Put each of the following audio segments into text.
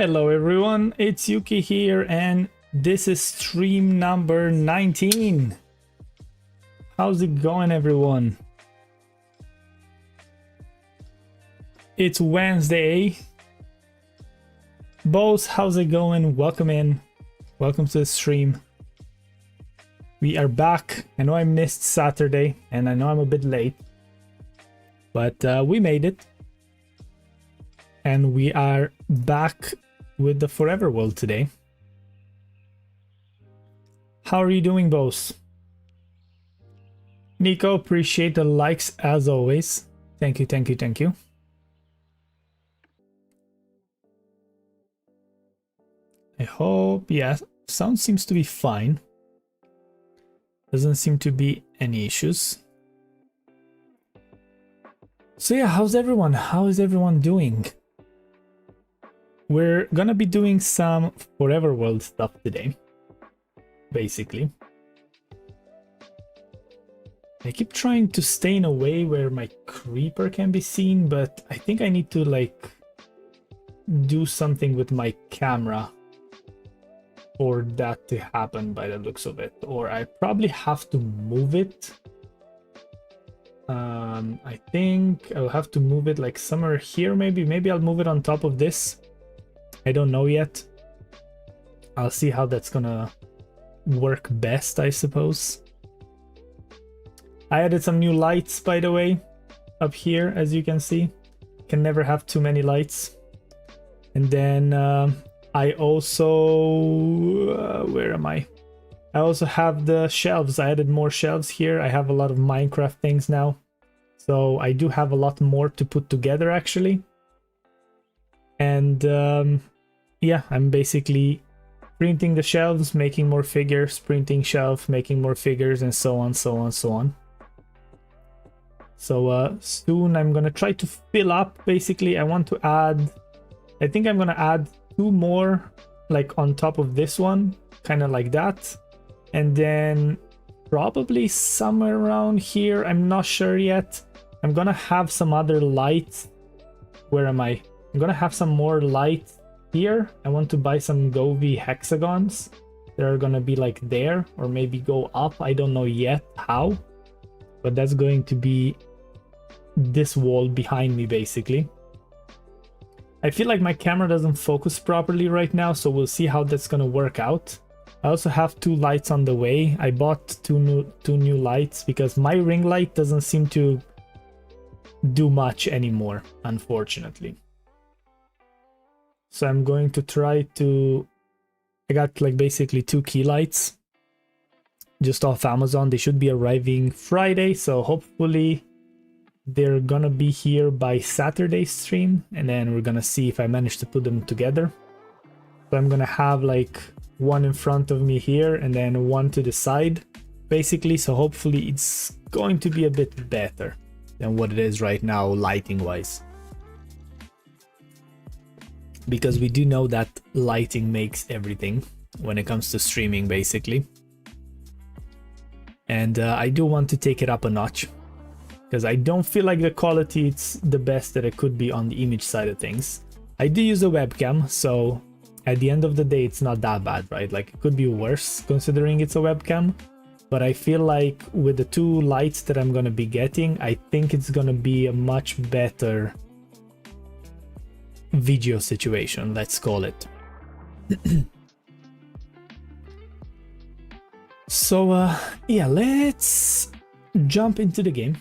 Hello everyone, it's Yuki here and this is stream number 19. How's it going everyone? It's Wednesday. Boss, how's it going? Welcome in. Welcome to the stream. We are back. I know I missed Saturday and I know I'm a bit late, but we made it. And we are back with the Forever World today. How are you doing, boss? Nico, appreciate the likes as always. Thank you, thank you, thank you. I hope, yeah, sound seems to be fine. Doesn't seem to be any issues. So yeah, how's everyone? How is everyone doing? We're gonna be doing some Forever World stuff today, basically. I keep trying to stay in a way where my creeper can be seen, but I think I need to like do something with my camera for that to happen by the looks of it, or I probably have to move it. I think I'll have to move it like somewhere here, maybe I'll move it on top of this. I don't know yet. I'll see how that's gonna work best, I suppose. I added some new lights, by the way, up here, as you can see. Can never have too many lights. And then I also... where am I? I also have the shelves. I added more shelves here. I have a lot of Minecraft things now. So I do have a lot more to put together, actually. And yeah, I'm basically printing the shelves, making more figures, printing shelf, making more figures, and so on, so on, so on. So soon I'm gonna try to fill up. Basically, I want to add, I think I'm gonna add 2 more, like on top of this one, kind of like that. And then probably somewhere around here, I'm not sure yet. I'm gonna have some other lights. Where am I? I'm gonna have some more light here. I want to buy some Govee hexagons. They're gonna be like there, or maybe go up. I don't know yet how, but that's going to be this wall behind me, basically. I feel like my camera doesn't focus properly right now, so we'll see how that's gonna work out. I also have 2 lights on the way. I bought two new lights because my ring light doesn't seem to do much anymore, unfortunately. So I'm going to try to... I got like basically 2 key lights just off Amazon. They should be arriving Friday, so hopefully they're gonna be here by Saturday's stream, and then we're gonna see if I manage to put them together. So I'm gonna have like 1 in front of me here and then 1 to the side, basically. So hopefully it's going to be a bit better than what it is right now, lighting wise. Because we do know that lighting makes everything when it comes to streaming, basically. And I do want to take it up a notch, because I don't feel like the quality it's the best that it could be on the image side of things. I do use a webcam, so at the end of the day it's not that bad, right? Like, it could be worse considering it's a webcam, but I feel like with the 2 lights that I'm gonna be getting, I think it's gonna be a much better video situation, let's call it. So yeah, let's jump into the game.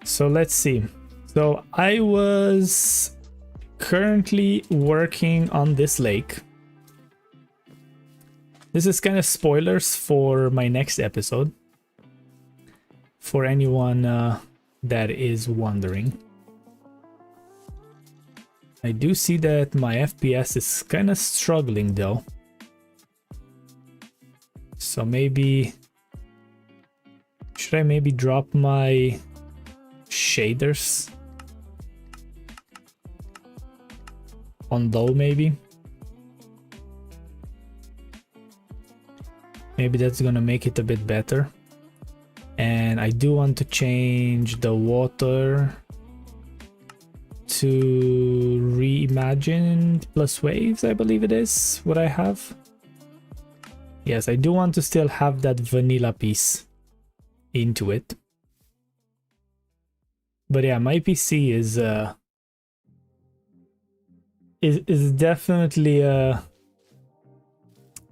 So let's see. So I was currently working on this lake. This is kind of spoilers for my next episode, for anyone that is wondering. I do see that my FPS is kind of struggling though. So maybe... should I maybe drop my shaders on low, maybe? Maybe that's gonna make it a bit better. And then I do want to change the water to reimagined plus waves, I believe it is what I have. Yes, I do want to still have that vanilla piece into it. But yeah, my PC is definitely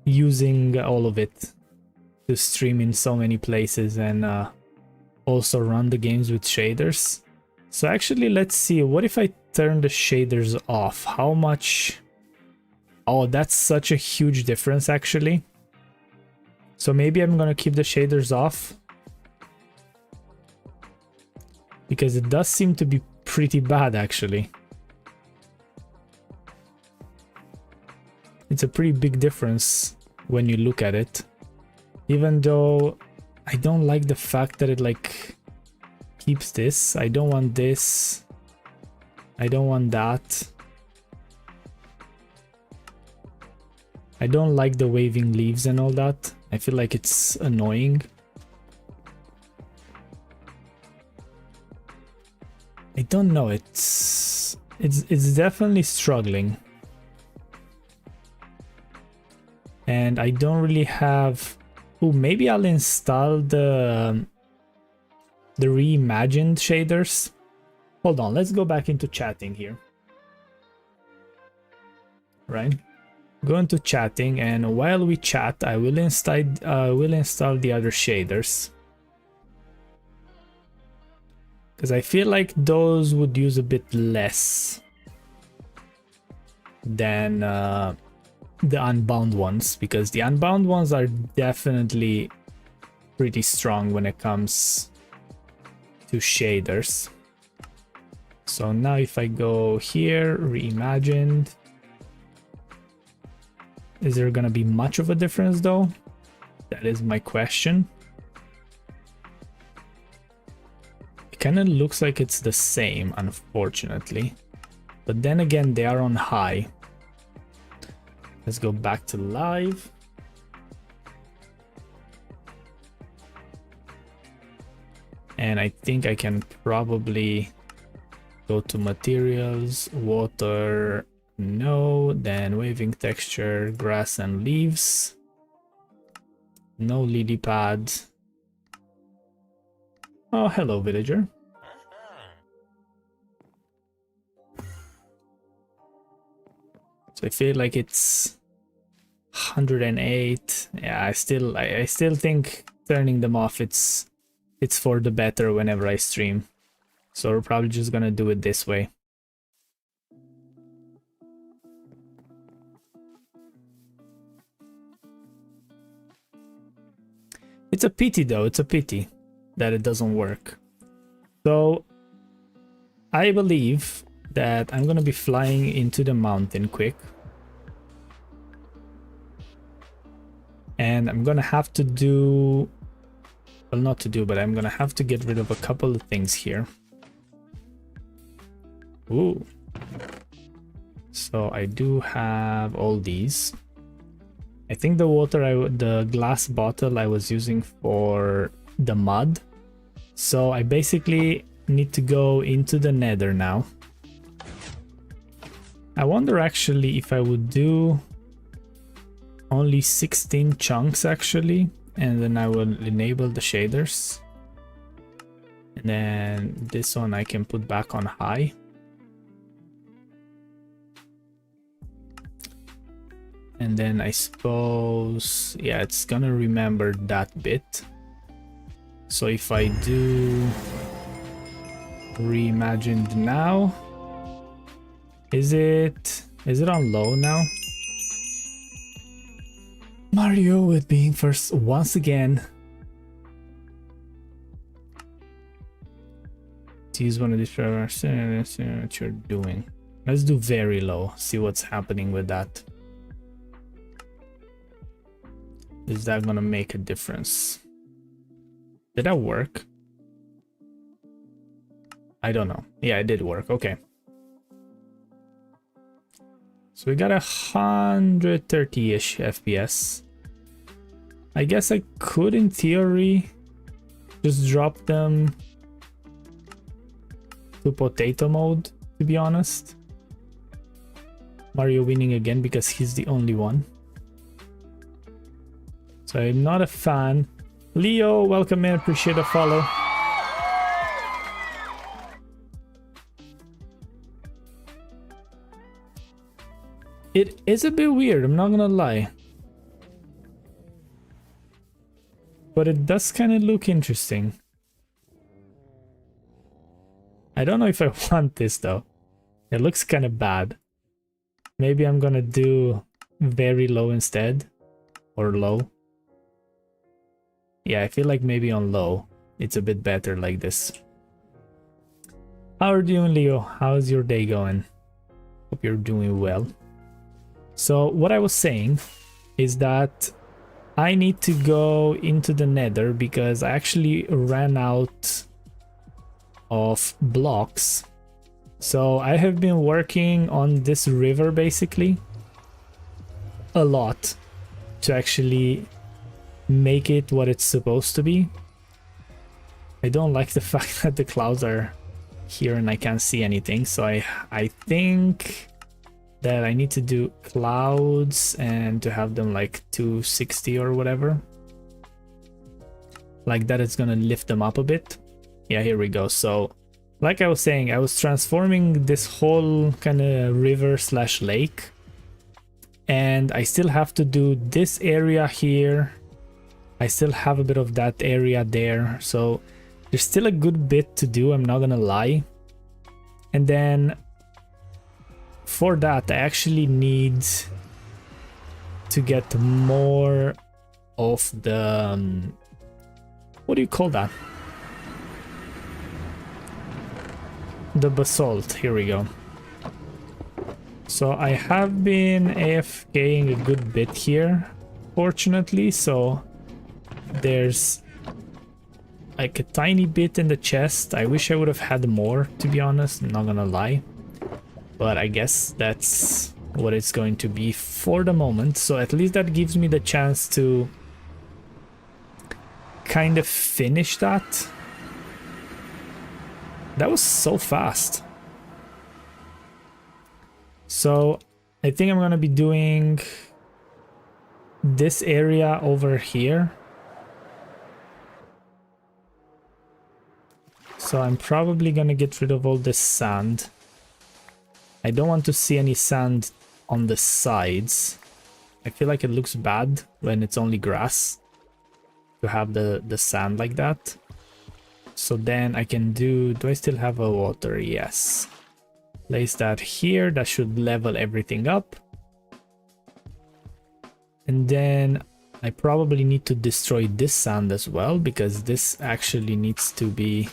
using all of it to stream in so many places and also run the games with shaders. So actually, let's see, what if I turn the shaders off? How much? Oh, that's such a huge difference actually. So maybe I'm gonna keep the shaders off, because it does seem to be pretty bad actually. It's a pretty big difference when you look at it. Even though I don't like the fact that it like keeps this. I don't want this. I don't want that. I don't like the waving leaves and all that. I feel like it's annoying. I don't know, it's definitely struggling. And I don't really have... Oh, maybe I'll install the reimagined shaders. Hold on, let's go back into chatting here. Right? Go into chatting, and while we chat, I will install the other shaders. Because I feel like those would use a bit less than the unbound ones, because the unbound ones are definitely pretty strong when it comes to shaders. So now if I go here, reimagined, is there gonna be much of a difference though? That is my question. It kind of looks like it's the same, unfortunately. But then again, they are on high. Let's go back to live. And I think I can probably go to materials, water, no, then waving texture, grass and leaves. No lily pad. Oh, hello, villager. So I feel like it's 108. Yeah, I still think turning them off, it's for the better whenever I stream. So we're probably just gonna do it this way. It's a pity though, it's a pity that it doesn't work. So I believe that I'm gonna be flying into the mountain quick. And I'm gonna have to do... Well, not to do, but I'm gonna have to get rid of a couple of things here. Ooh. So I do have all these. I think the the glass bottle I was using for the mud. So I basically need to go into the nether now. I wonder actually if I would do only 16 chunks actually, and then I will enable the shaders. And then this one I can put back on high. And then I suppose, yeah, it's gonna remember that bit. So if I do reimagined now, is it on low now? Mario with being first once again. To use one of these drivers, what you're doing. Let's do very low, see what's happening with that. Is that gonna make a difference? Did that work? I don't know. Yeah, it did work. Okay. So we got 130-ish FPS. I guess I could, in theory, just drop them to potato mode, to be honest. Mario winning again because he's the only one. So I'm not a fan. Leo, welcome in, appreciate the follow. It is a bit weird, I'm not gonna lie. But it does kind of look interesting. I don't know if I want this though. It looks kind of bad. Maybe I'm gonna do very low instead. Or low. Yeah, I feel like maybe on low. It's a bit better like this. How are you doing, Leo? How's your day going? Hope you're doing well. So what I was saying is that I need to go into the nether because I actually ran out of blocks. So I have been working on this river basically a lot to actually make it what it's supposed to be. I don't like the fact that the clouds are here and I can't see anything, so I think that I need to do clouds and to have them like 260 or whatever. Like that, it's gonna lift them up a bit. Yeah, here we go. So like I was saying, I was transforming this whole kind of river slash lake, and I still have to do this area here. I still have a bit of that area there, so there's still a good bit to do, I'm not gonna lie. And then for that, I actually need to get more of the what do you call that? The basalt. Here we go. So I have been AFKing a good bit here, fortunately, so there's like a tiny bit in the chest. I wish I would have had more, to be honest, I'm not gonna lie. But I guess that's what it's going to be for the moment. So at least that gives me the chance to kind of finish that. That was so fast. So I think I'm gonna be doing this area over here. So I'm probably gonna get rid of all this sand. I don't want to see any sand on the sides. I feel like it looks bad when it's only grass to have the sand like that. So then I can do I still have a water? Yes. Place that here, that should level everything up. And then I probably need to destroy this sand as well, because this actually needs to be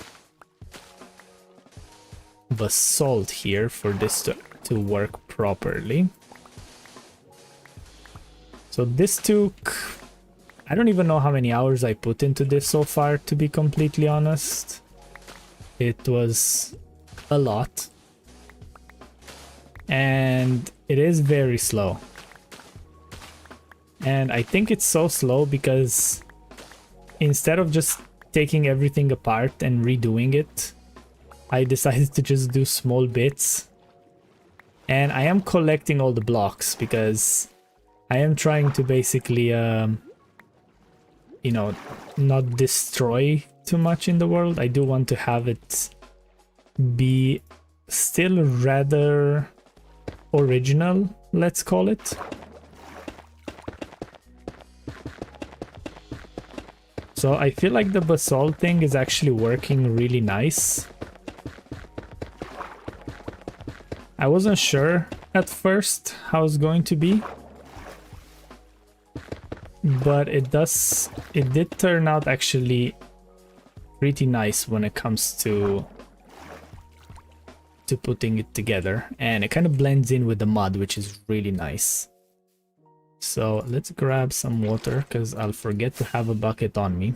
basalt here for this to work properly. So this took, I don't even know how many hours I put into this so far, to be completely honest. It was a lot. And it is very slow. And I think it's so slow because instead of just taking everything apart and redoing it, I decided to just do small bits. And I am collecting all the blocks because I am trying to basically, you know, not destroy too much in the world. I do want to have it be still rather original, let's call it. So I feel like the basalt thing is actually working really nice. I wasn't sure at first how it's going to be, but it did turn out actually pretty nice when it comes to putting it together, and it kind of blends in with the mud, which is really nice. So let's grab some water because I'll forget to have a bucket on me.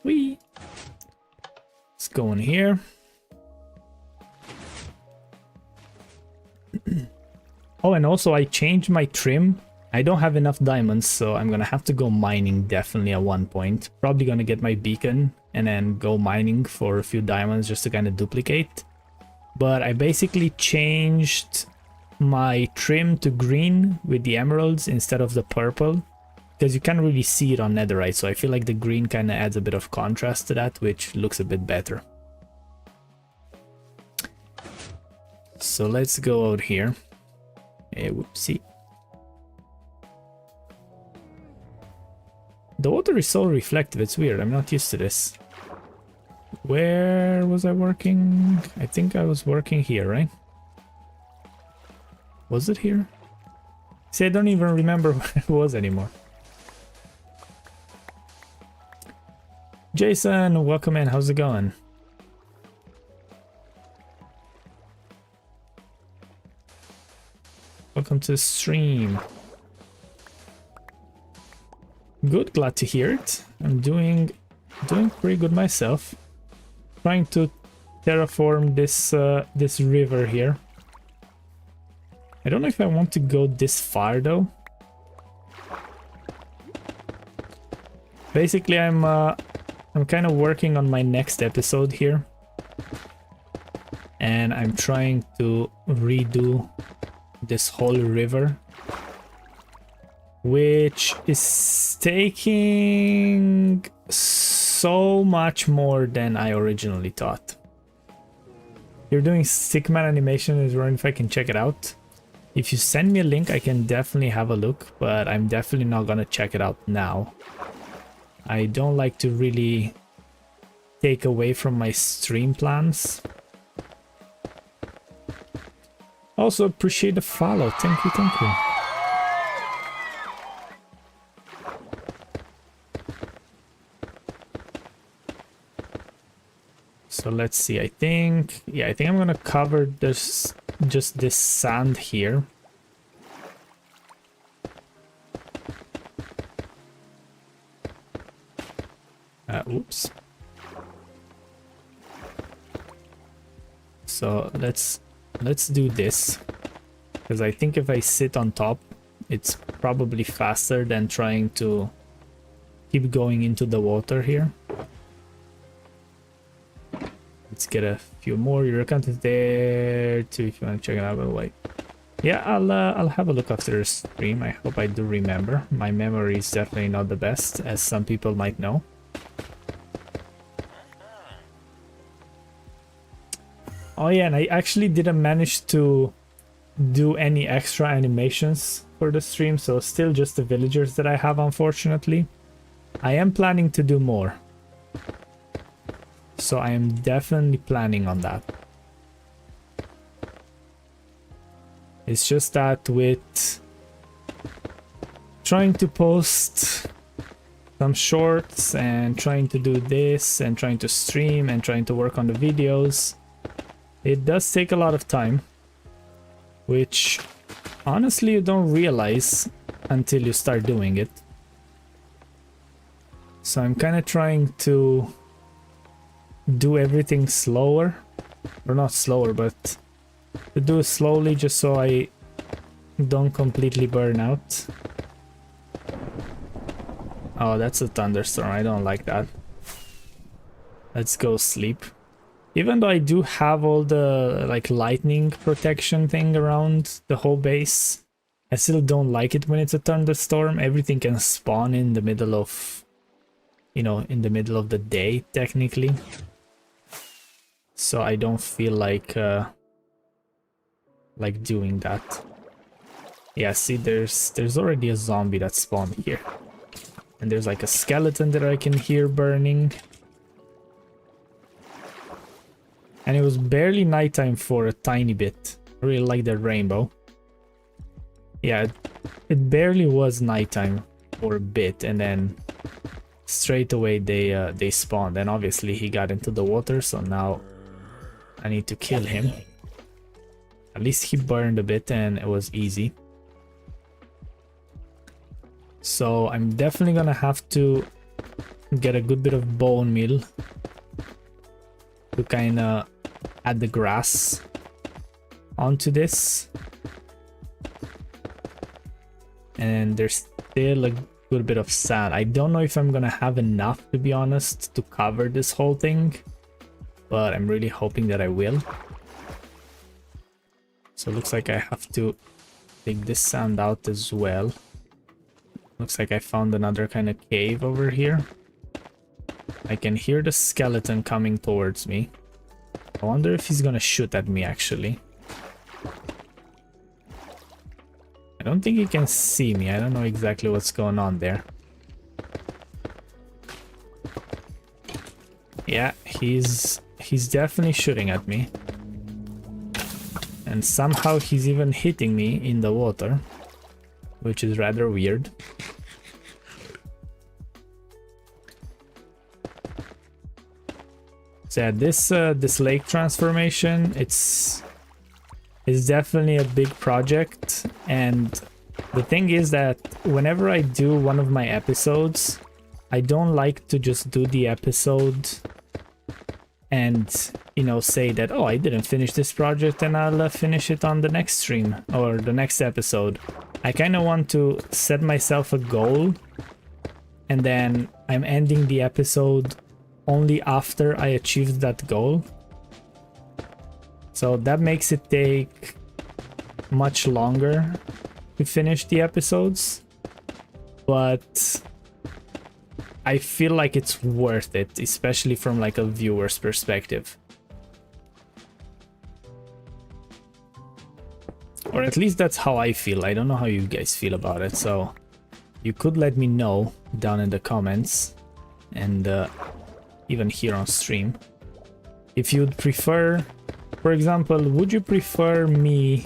Whee! Let's go in here. Oh, and also I changed my trim I don't have enough diamonds, so I'm gonna have to go mining definitely at one point. Probably gonna get my beacon and then go mining for a few diamonds just to kind of duplicate. But I basically changed my trim to green with the emeralds instead of the purple, because you can't really see it on netherite, so I feel like the green kind of adds a bit of contrast to that, which looks a bit better. So let's go out here. Whoopsie. The water is so reflective, it's weird. I'm not used to this. Where was I working? I think I was working here, right? Was it here? See, I don't even remember where it was anymore. Jason, welcome in. How's it going? Welcome to the stream. Good, glad to hear it. I'm doing pretty good myself. Trying to terraform this river here. I don't know if I want to go this far though. Basically, I'm kind of working on my next episode here, and I'm trying to redo this whole river, which is taking so much more than I originally thought. You're doing Stickman animation. Is wondering if I can check it out. If you send me a link, I can definitely have a look, but I'm definitely not gonna check it out now. I don't like to really take away from my stream plans. Also appreciate the follow. Thank you, thank you. So let's see, I think I'm gonna cover this, just this sand here. Oops. So let's do this, because I think if I sit on top, it's probably faster than trying to keep going into the water here. Let's get a few more. Your account is there too if you want to check it out. By the way, yeah, I'll have a look after the stream. I hope I do remember. My memory is definitely not the best, as some people might know. Oh yeah, and I actually didn't manage to do any extra animations for the stream, so still just the villagers that I have, unfortunately. I am planning to do more. So I am definitely planning on that. It's just that with trying to post some shorts and trying to do this and trying to stream and trying to work on the videos, it does take a lot of time, which honestly you don't realize until you start doing it. So I'm kind of trying to do everything slower, or not slower, but to do it slowly, just so I don't completely burn out. Oh, that's a thunderstorm. I don't like that. Let's go sleep. Even though I do have all the like lightning protection thing around the whole base, I still don't like it when it's a thunderstorm. Everything can spawn in the middle of, you know, in the middle of the day technically. So I don't feel like doing that. Yeah, see, there's already a zombie that spawned here. And there's like a skeleton that I can hear burning. And it was barely nighttime for a tiny bit. I really like the rainbow. Yeah, it barely was nighttime for a bit, and then straight away they spawned. And obviously he got into the water, so now I need to kill him. At least he burned a bit and it was easy. So I'm definitely gonna have to get a good bit of bone meal to kind of add the grass onto this. and there's still a good bit of sand. I don't know if I'm gonna have enough, to be honest, to cover this whole thing, but I'm really hoping that I will. So it looks like I have to take this sand out as well. Looks like I found another kind of cave over here. I can hear the skeleton coming towards me. I wonder if he's gonna shoot at me, actually. I don't think he can see me. I don't know exactly what's going on there. Yeah, he's definitely shooting at me. And somehow he's even hitting me in the water, which is rather weird. So yeah, this lake transformation, it's definitely a big project, and the thing is that whenever I do one of my episodes, I don't like to just do the episode and, you know, say that, oh, I didn't finish this project and I'll finish it on the next stream or the next episode. I kind of want to set myself a goal, and then I'm ending the episode only after I achieved that goal. So that makes it take much longer to finish the episodes, but I feel like it's worth it, especially from like a viewer's perspective. Or at least that's how I feel. I don't know how you guys feel about it, so you could let me know down in the comments and even here on stream if you'd prefer. For example, would you prefer me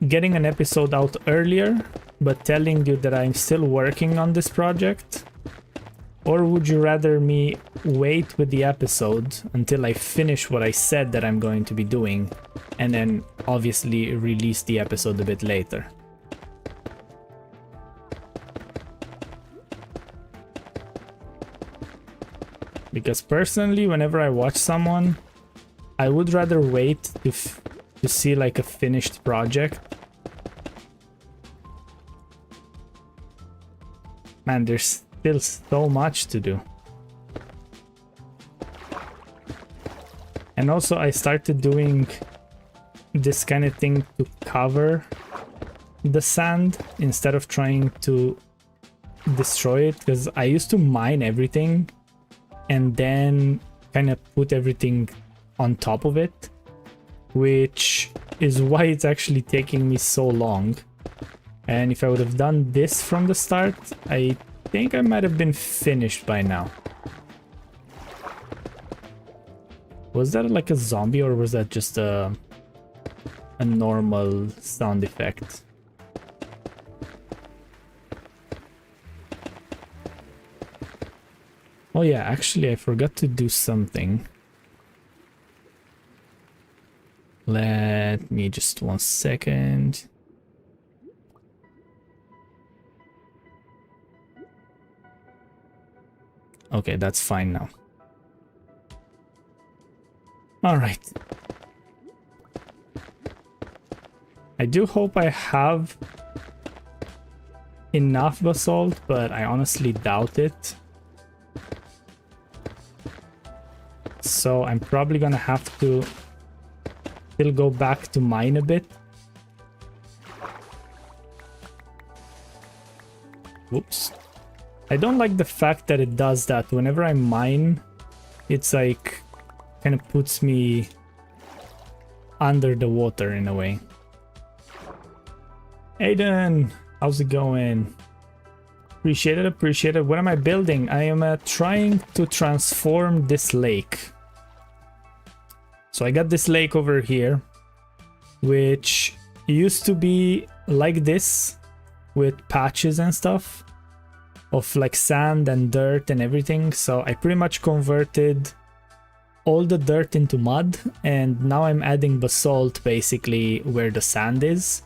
getting an episode out earlier but telling you that I'm still working on this project? Or would you rather me wait with the episode until I finish what I said that I'm going to be doing, and then obviously release the episode a bit later? Because personally, whenever I watch someone, I would rather wait to see like a finished project. Man, there's still so much to do. And also I started doing this kind of thing to cover the sand instead of trying to destroy it, because I used to mine everything and then kind of put everything on top of it, which is why it's actually taking me so long. And if I would have done this from the start, I think I might have been finished by now. Was that like a zombie, or was that just a normal sound effect? Oh yeah, actually I forgot to do something. Let me just 1 second. Okay, that's fine now. All right. I do hope I have enough basalt, but I honestly doubt it. So I'm probably gonna have to still go back to mine a bit. Whoops. I don't like the fact that it does that. Whenever I mine, it's like kind of puts me under the water in a way. Aiden, how's it going? Appreciate it, appreciate it. What am I building? I am trying to transform this lake. So I got this lake over here, which used to be like this with patches and stuff of like sand and dirt and everything. So I pretty much converted all the dirt into mud, and now I'm adding basalt basically where the sand is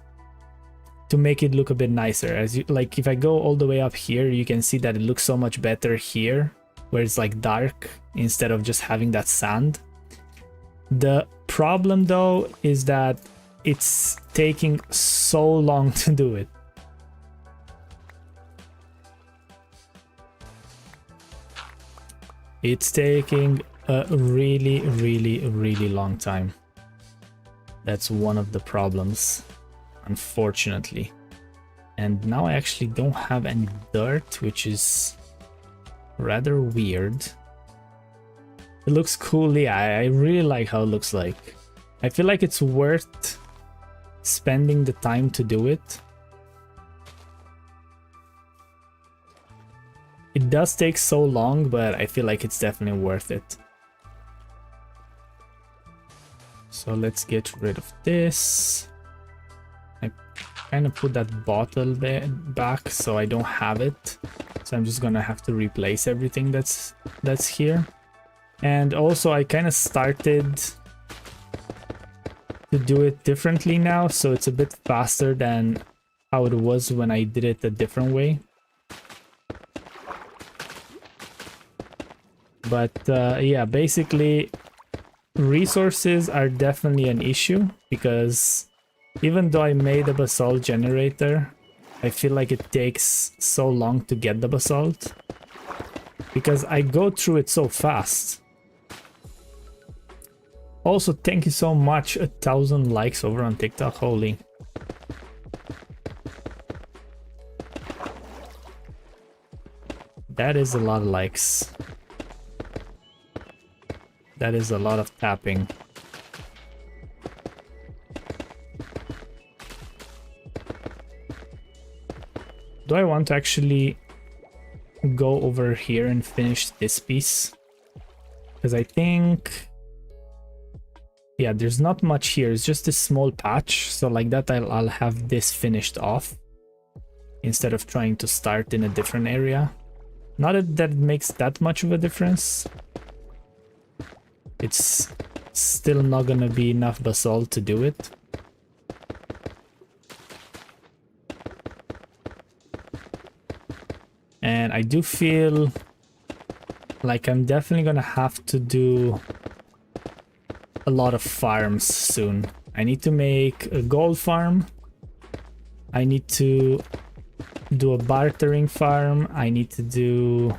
to make it look a bit nicer. As you like, if I go all the way up here, you can see that it looks so much better here where it's like dark instead of just having that sand. The problem though is that it's taking so long to do it. It's taking a really, really, really long time. That's one of the problems, unfortunately. And now I actually don't have any dirt, which is rather weird. It looks cool. Yeah, I really like how it looks like. I feel like it's worth spending the time to do it. It does take so long, but I feel like it's definitely worth it. So let's get rid of this. I kind of put that bottle back so I don't have it. So I'm just gonna have to replace everything that's here. And also I kind of started to do it differently now, so it's a bit faster than how it was when I did it a different way. But yeah, basically resources are definitely an issue, because even though I made a basalt generator, I feel like it takes so long to get the basalt because I go through it so fast. Also, thank you so much, 1,000 likes over on TikTok, holy. That is a lot of likes. That is a lot of tapping. Do I want to actually go over here and finish this piece? Because I think... yeah, there's not much here. It's just a small patch. So like that, I'll have this finished off instead of trying to start in a different area. Not that it makes that much of a difference. It's still not gonna be enough basalt to do it. And I do feel like I'm definitely gonna have to do a lot of farms soon. I need to make a gold farm. I need to do a bartering farm. I need to do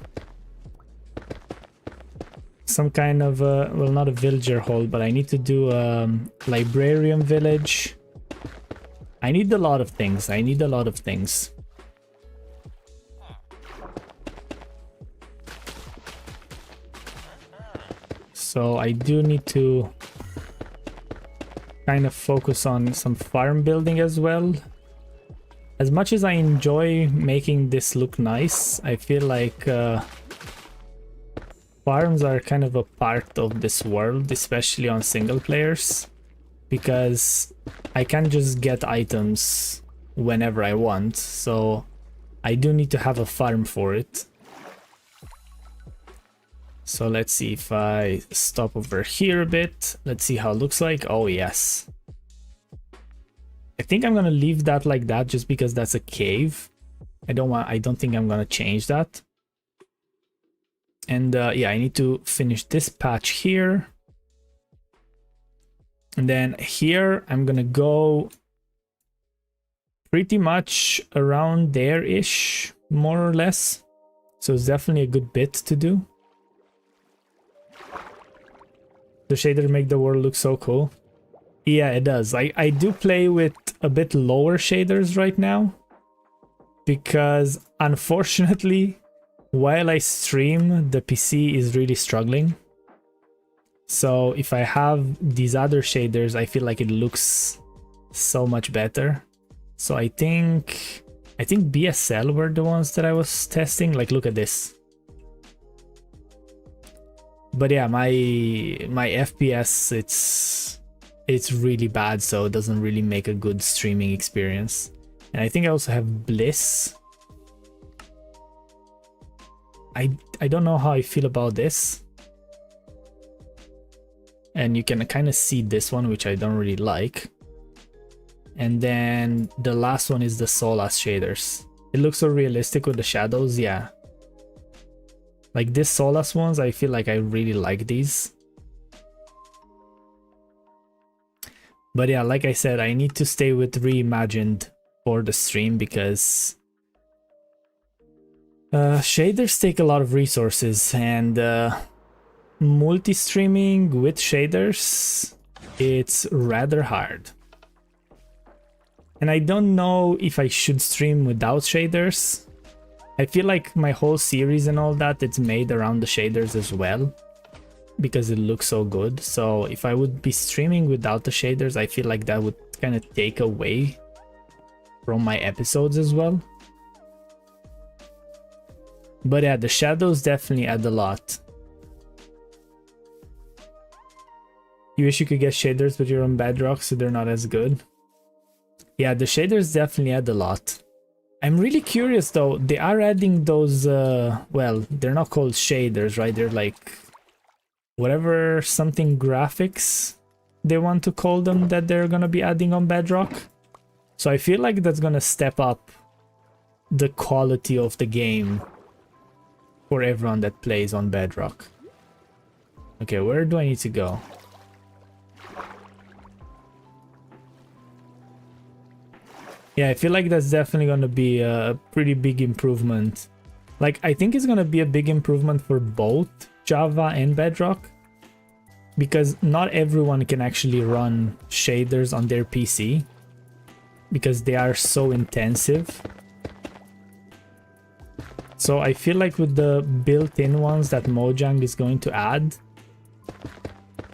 some kind of a, well, not a villager hall, but I need to do a librarian village. I need a lot of things. I need a lot of things. So I do need to kind of focus on some farm building as well. As much as I enjoy making this look nice, I feel like farms are kind of a part of this world, especially on single players, because I can't just get items whenever I want, so I do need to have a farm for it. So let's see if I stop over here a bit. Let's see how it looks like. Oh yes. I think I'm gonna leave that like that just because that's a cave. I don't think I'm gonna change that. And yeah, I need to finish this patch here. And then here I'm gonna go pretty much around there-ish, more or less. So it's definitely a good bit to do. The shader make the world look so cool. Yeah, it does. I do play with a bit lower shaders right now, because unfortunately, while I stream, the PC is really struggling. So if I have these other shaders, I feel like it looks so much better. So I think BSL were the ones that I was testing. Like, look at this. But yeah, my FPS, it's really bad, so it doesn't really make a good streaming experience. And I think I also have Bliss. I don't know how I feel about this. And you can kind of see this one, which I don't really like. And then the last one is the Solas shaders. It looks so realistic with the shadows, yeah. Like this Solas ones, I feel like I really like these. But yeah, like I said, I need to stay with Reimagined for the stream because shaders take a lot of resources, and multi-streaming with shaders, it's rather hard. And I don't know if I should stream without shaders. I feel like my whole series and all that, it's made around the shaders as well, because it looks so good. So if I would be streaming without the shaders, I feel like that would kind of take away from my episodes as well. But yeah, the shadows definitely add a lot. You wish you could get shaders, but you're on Bedrock, so they're not as good. Yeah, the shaders definitely add a lot. I'm really curious though, they are adding those, well, they're not called shaders, right? They're like, whatever something graphics they want to call them that they're gonna be adding on Bedrock. So I feel like that's gonna step up the quality of the game for everyone that plays on Bedrock. Okay, where do I need to go? Yeah, I feel like that's definitely going to be a pretty big improvement. Like, I think it's going to be a big improvement for both Java and Bedrock, because not everyone can actually run shaders on their PC because they are so intensive. So I feel like with the built-in ones that Mojang is going to add,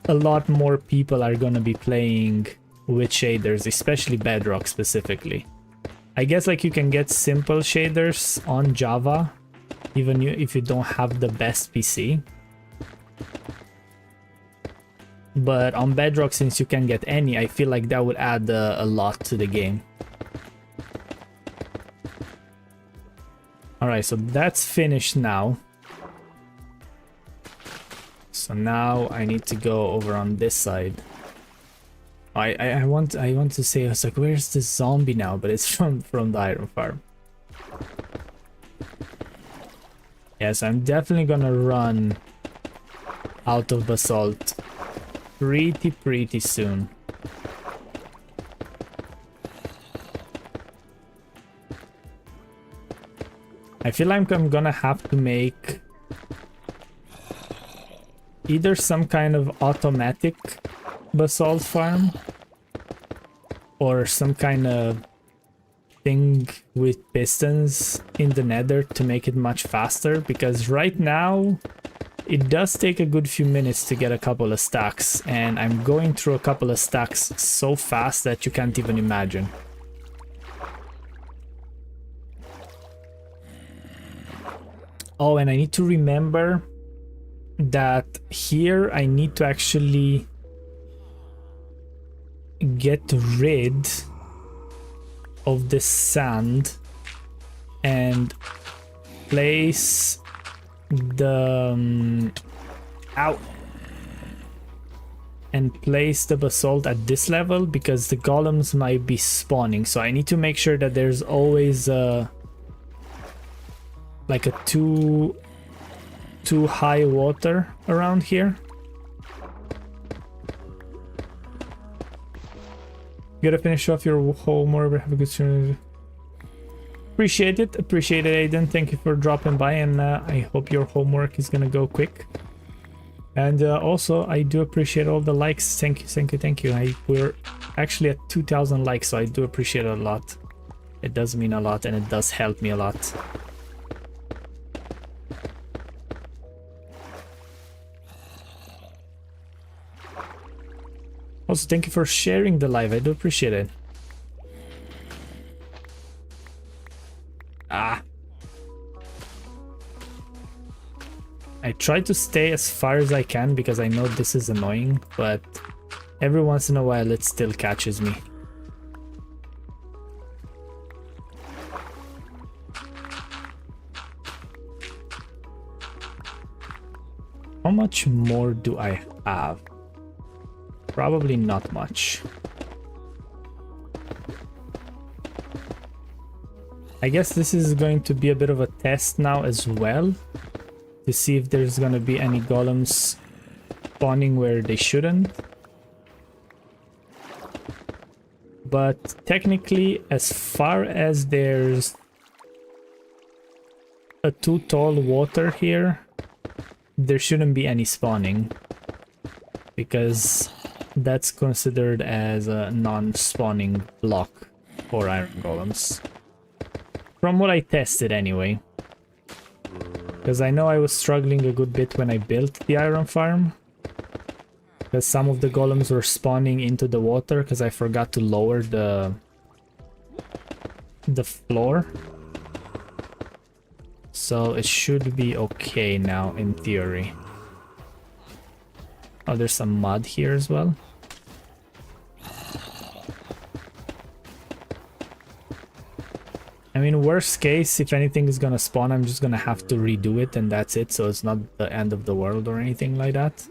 a lot more people are going to be playing with shaders, especially Bedrock specifically. I guess like you can get simple shaders on Java, even if you don't have the best PC. But on Bedrock, since you can get any, I feel like that would add a lot to the game. Alright, so that's finished now. So now I need to go over on this side. I want to say, I was like, where's the zombie now? But it's from the iron farm. Yes, I'm definitely gonna run out of basalt pretty soon. I feel like I'm gonna have to make either some kind of automatic basalt farm or some kind of thing with pistons in the nether to make it much faster, because right now it does take a good few minutes to get a couple of stacks, and I'm going through a couple of stacks so fast that you can't even imagine. Oh, and I need to remember that here I need to actually get rid of the sand and place the and place the basalt at this level, because the golems might be spawning. So I need to make sure that there's always like a too high water around here. You gotta finish off your homework, have a good stream. Appreciate it, Aiden. Thank you for dropping by, and I hope your homework is gonna go quick. And also, I do appreciate all the likes. Thank you. We're actually at 2,000 likes, so I do appreciate it a lot. It does mean a lot, and it does help me a lot. Also, thank you for sharing the live. I do appreciate it. I try to stay as far as I can because I know this is annoying, but every once in a while it still catches me. How much more do I have? Probably not much. I guess this is going to be a bit of a test now as well, to see if there's gonna be any golems spawning where they shouldn't. But technically, as far as there's a too tall water here, there shouldn't be any spawning, because that's considered as a non-spawning block for iron golems. From what I tested anyway. Because I know I was struggling a good bit when I built the iron farm. Because some of the golems were spawning into the water because I forgot to lower the floor. So it should be okay now in theory. Oh, there's some mud here as well. I mean, worst case, if anything is gonna spawn, I'm just gonna have to redo it and that's it. So it's not the end of the world or anything like that.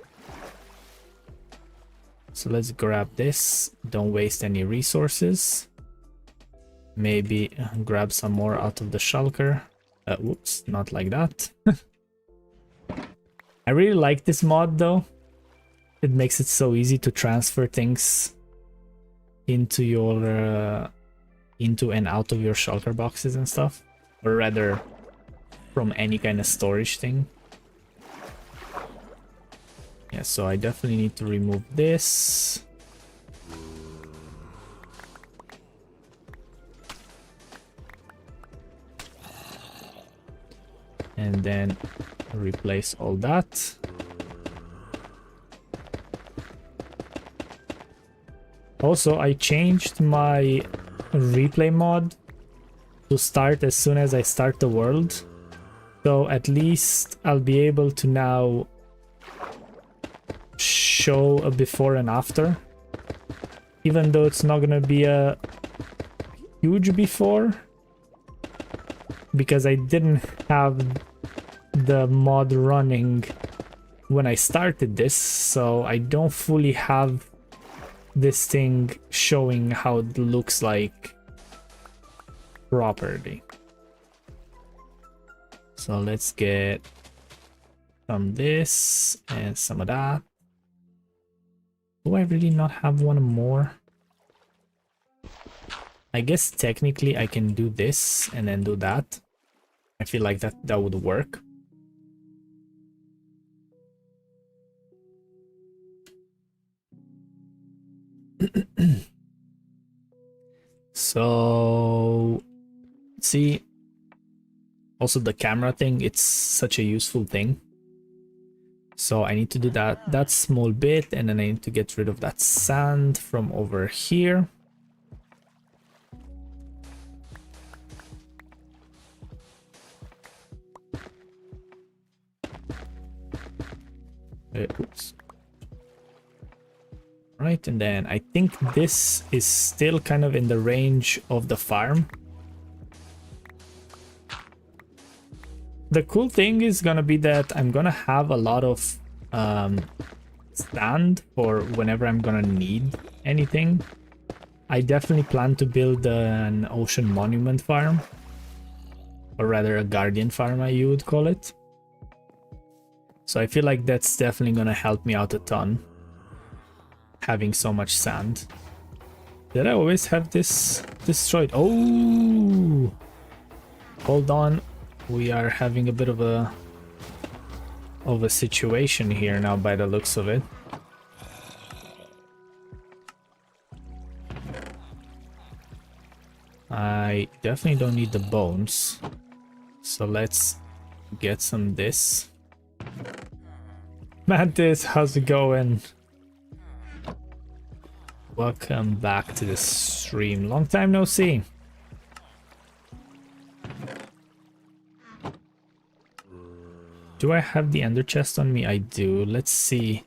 So let's grab this. Don't waste any resources. Maybe grab some more out of the shulker. Whoops, not like that. I really like this mod though. It makes it so easy to transfer things into your into and out of your shulker boxes and stuff, or rather from any kind of storage thing. Yeah, so I definitely need to remove this. And then replace all that. Also, I changed my replay mod to start as soon as I start the world. So at least I'll be able to now show a before and after. Even though it's not gonna be a huge before. Because I didn't have the mod running when I started this. So I don't fully have this thing showing how it looks like properly. So let's get some of this and some of that. Do I really not have one more? I guess technically I can do this and then do that. I feel like that would work. So, see, also the camera thing, it's such a useful thing. So I need to do that small bit, and then I need to get rid of that sand from over here. Oops. Right, and then I think this is still kind of in the range of the farm. The cool thing is gonna be that I'm gonna have a lot of sand for whenever I'm gonna need anything. I definitely plan to build an ocean monument farm, or rather a guardian farm, you would call it. So I feel like that's definitely gonna help me out a ton, having so much sand. Did I always have this destroyed? Oh, hold on, we are having a bit of a situation here now by the looks of it. I definitely don't need the bones, so let's get some of this. Mantis, how's it going? Welcome back to the stream. Long time no see. Do I have the ender chest on me? I do. Let's see.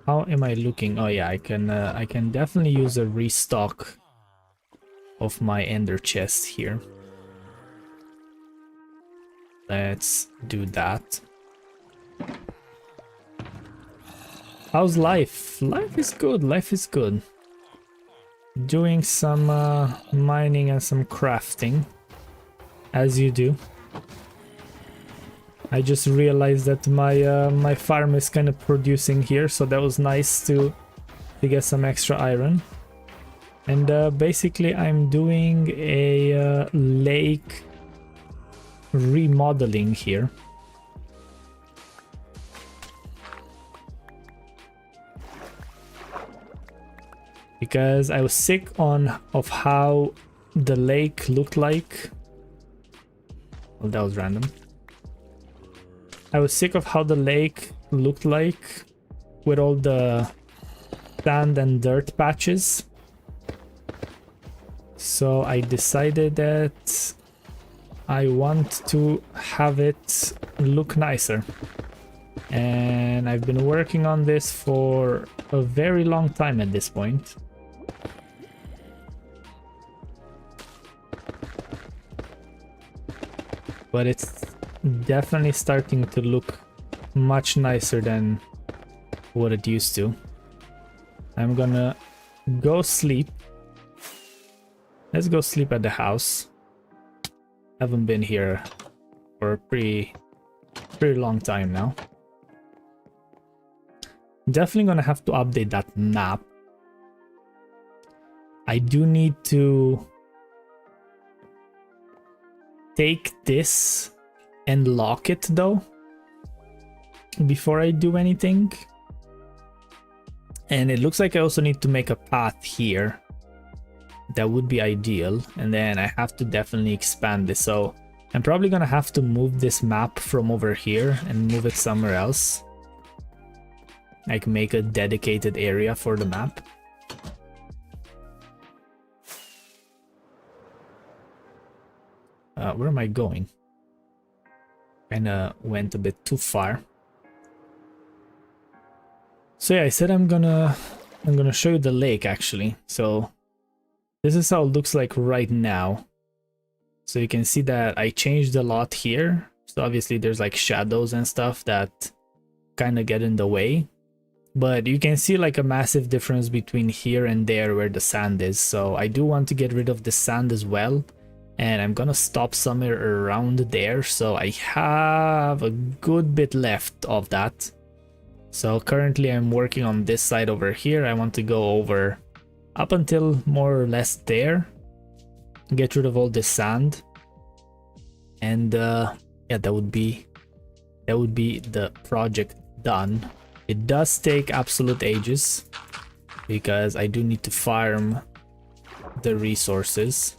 How am I looking? Oh yeah, I can definitely use a restock of my ender chest here. Let's do that. How's life? Life is good. Life is good. Doing some mining and some crafting, as you do. I just realized that my my farm is kind of producing here, so that was nice to get some extra iron. And basically I'm doing a lake remodeling here. because I was sick of how the lake looked like. Well, that was random. I was sick of how the lake looked like with all the sand and dirt patches. So I decided that I want to have it look nicer. And I've been working on this for a very long time at this point. But it's definitely starting to look much nicer than what it used to. I'm gonna go sleep. Let's go sleep at the house. Haven't been here for a pretty long time now. Definitely gonna have to update that map. I do need to take this and lock it though before I do anything. And it looks like I also need to make a path here. That would be ideal. And then I have to definitely expand this. So I'm probably gonna have to move this map from over here and move it somewhere else. Like make a dedicated area for the map. Where am I going? Kinda went a bit too far. So yeah, I said I'm gonna show you the lake actually. So this is how it looks like right now. So you can see that I changed a lot here. So obviously there's like shadows and stuff that kind of get in the way. But you can see like a massive difference between here and there where the sand is. So I do want to get rid of the sand as well. And I'm gonna stop somewhere around there. So I have a good bit left of that. So currently I'm working on this side over here. I want to go over up until more or less there. Get rid of all this sand. And yeah, that would be the project done. It does take absolute ages because I do need to farm the resources.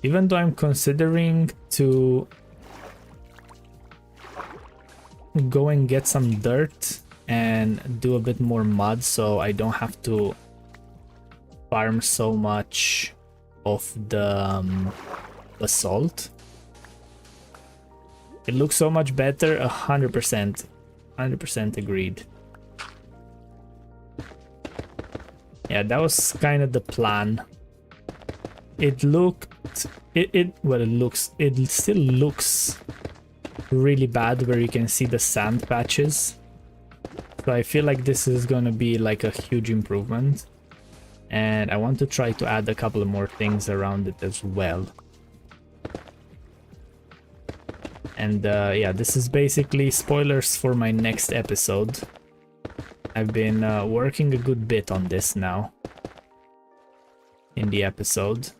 Even though I'm considering to go and get some dirt and do a bit more mud so I don't have to farm so much of the basalt. It looks so much better, 100%. 100% agreed. Yeah, that was kind of the plan. It looked it still looks really bad where you can see the sand patches. So I feel like this is gonna be like a huge improvement. And I want to try to add a couple of more things around it as well. And yeah, this is basically spoilers for my next episode. I've been working a good bit on this now in the episode.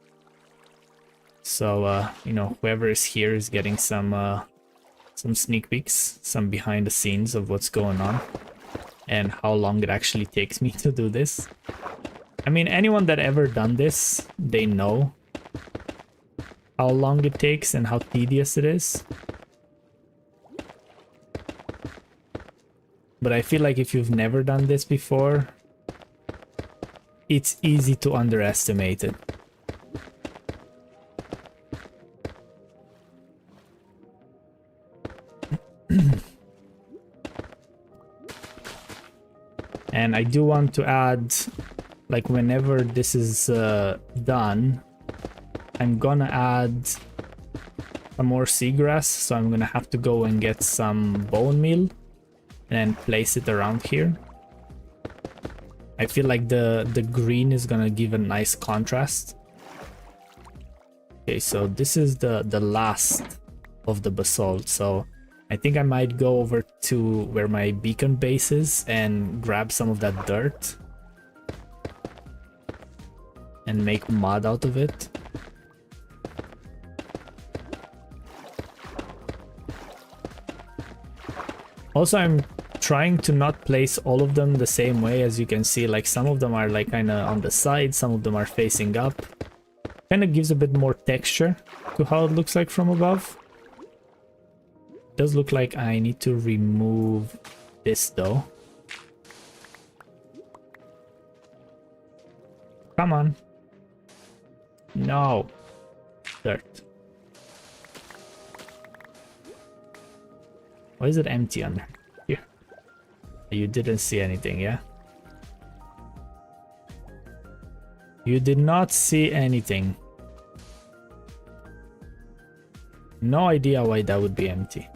So, you know, whoever is here is getting some sneak peeks, some behind the scenes of what's going on and how long it actually takes me to do this. I mean, anyone that ever done this, they know how long it takes and how tedious it is. But I feel like if you've never done this before, it's easy to underestimate it. And I do want to add, like whenever this is done, I'm gonna add some more seagrass. So I'm gonna have to go and get some bone meal and place it around here. I feel like the green is gonna give a nice contrast. Okay, so this is the last of the basalt. So I think I might go over to where my beacon base is and grab some of that dirt and make mud out of it. Also, I'm trying to not place all of them the same way. As you can see, like some of them are like kind of on the side, some of them are facing up. Kind of gives a bit more texture to how it looks like from above. It does look like I need to remove this though. Come on. No. Dirt. Why is it empty under here? You didn't see anything, yeah? You did not see anything. No idea why that would be empty.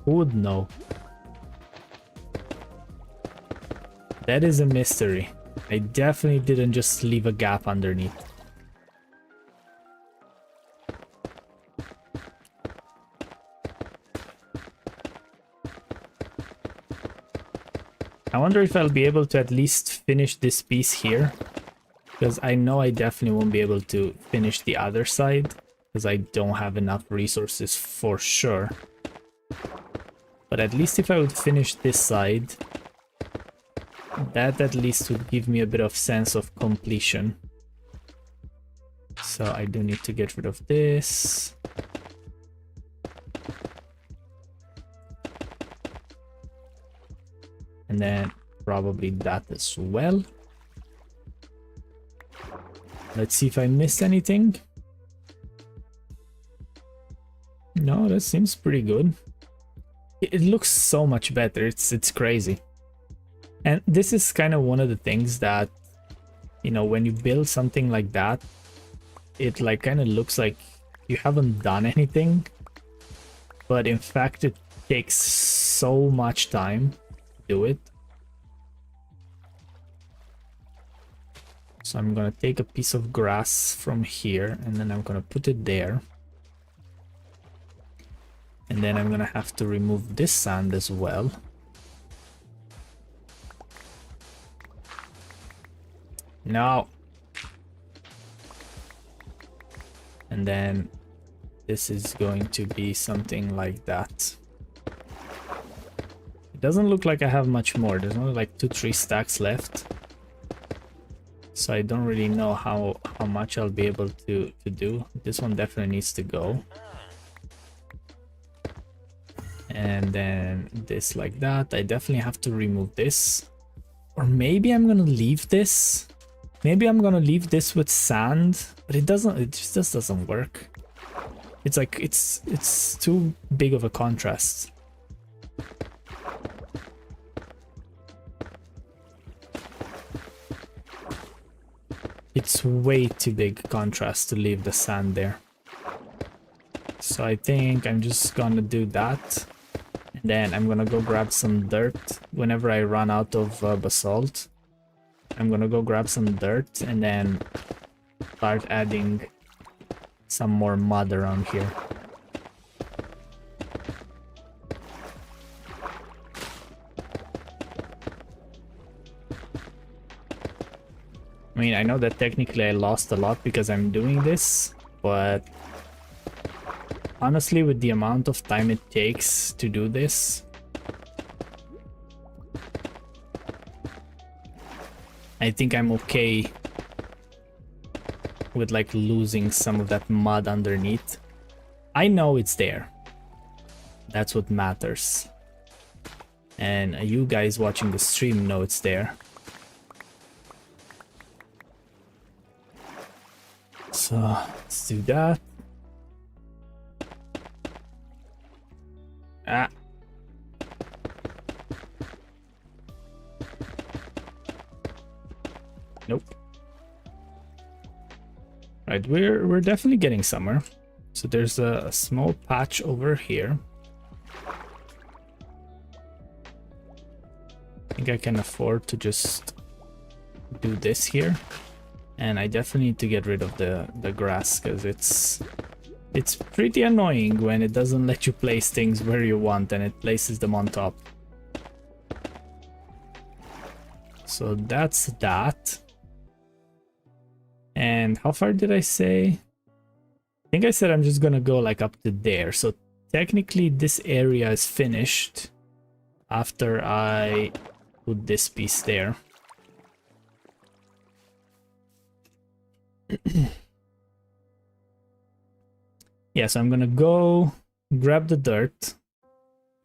Who would know? That is a mystery. I definitely didn't just leave a gap underneath. I wonder if I'll be able to at least finish this piece here. Because I know I definitely won't be able to finish the other side. Because I don't have enough resources for sure. But at least if I would finish this side, that at least would give me a bit of sense of completion. So I do need to get rid of this. And then probably that as well. Let's see if I missed anything. No, that seems pretty good. It looks so much better. It's crazy. And this is kind of one of the things that, you know, when you build something like that, it like kind of looks like you haven't done anything. But in fact, it takes so much time to do it. So I'm gonna take a piece of grass from here and then I'm gonna put it there. And then I'm gonna have to remove this sand as well. No. And then this is going to be something like that. It doesn't look like I have much more. There's only like 2-3 stacks left. So I don't really know how much I'll be able to do. This one definitely needs to go. And then this like that. I definitely have to remove this. Or maybe I'm gonna leave this. Maybe I'm gonna leave this with sand, but it just doesn't work. It's like it's too big of a contrast. It's way too big contrast to leave the sand there. So I think I'm just gonna do that. And then I'm gonna go grab some dirt whenever I run out of basalt. I'm gonna go grab some dirt and then start adding some more mud around here. I mean, I know that technically I lost a lot because I'm doing this, but honestly, with the amount of time it takes to do this, I think I'm okay with like losing some of that mud underneath. I know it's there. That's what matters. And you guys watching the stream know it's there. So let's do that. Ah. Nope. Right, we're definitely getting somewhere. So there's a small patch over here. I think I can afford to just do this here. And I definitely need to get rid of the grass because it's pretty annoying when it doesn't let you place things where you want and it places them on top. So that's that. And how far did I say? I think I said I'm just gonna go like up to there. So technically this area is finished after I put this piece there. Yeah, so I'm gonna go grab the dirt,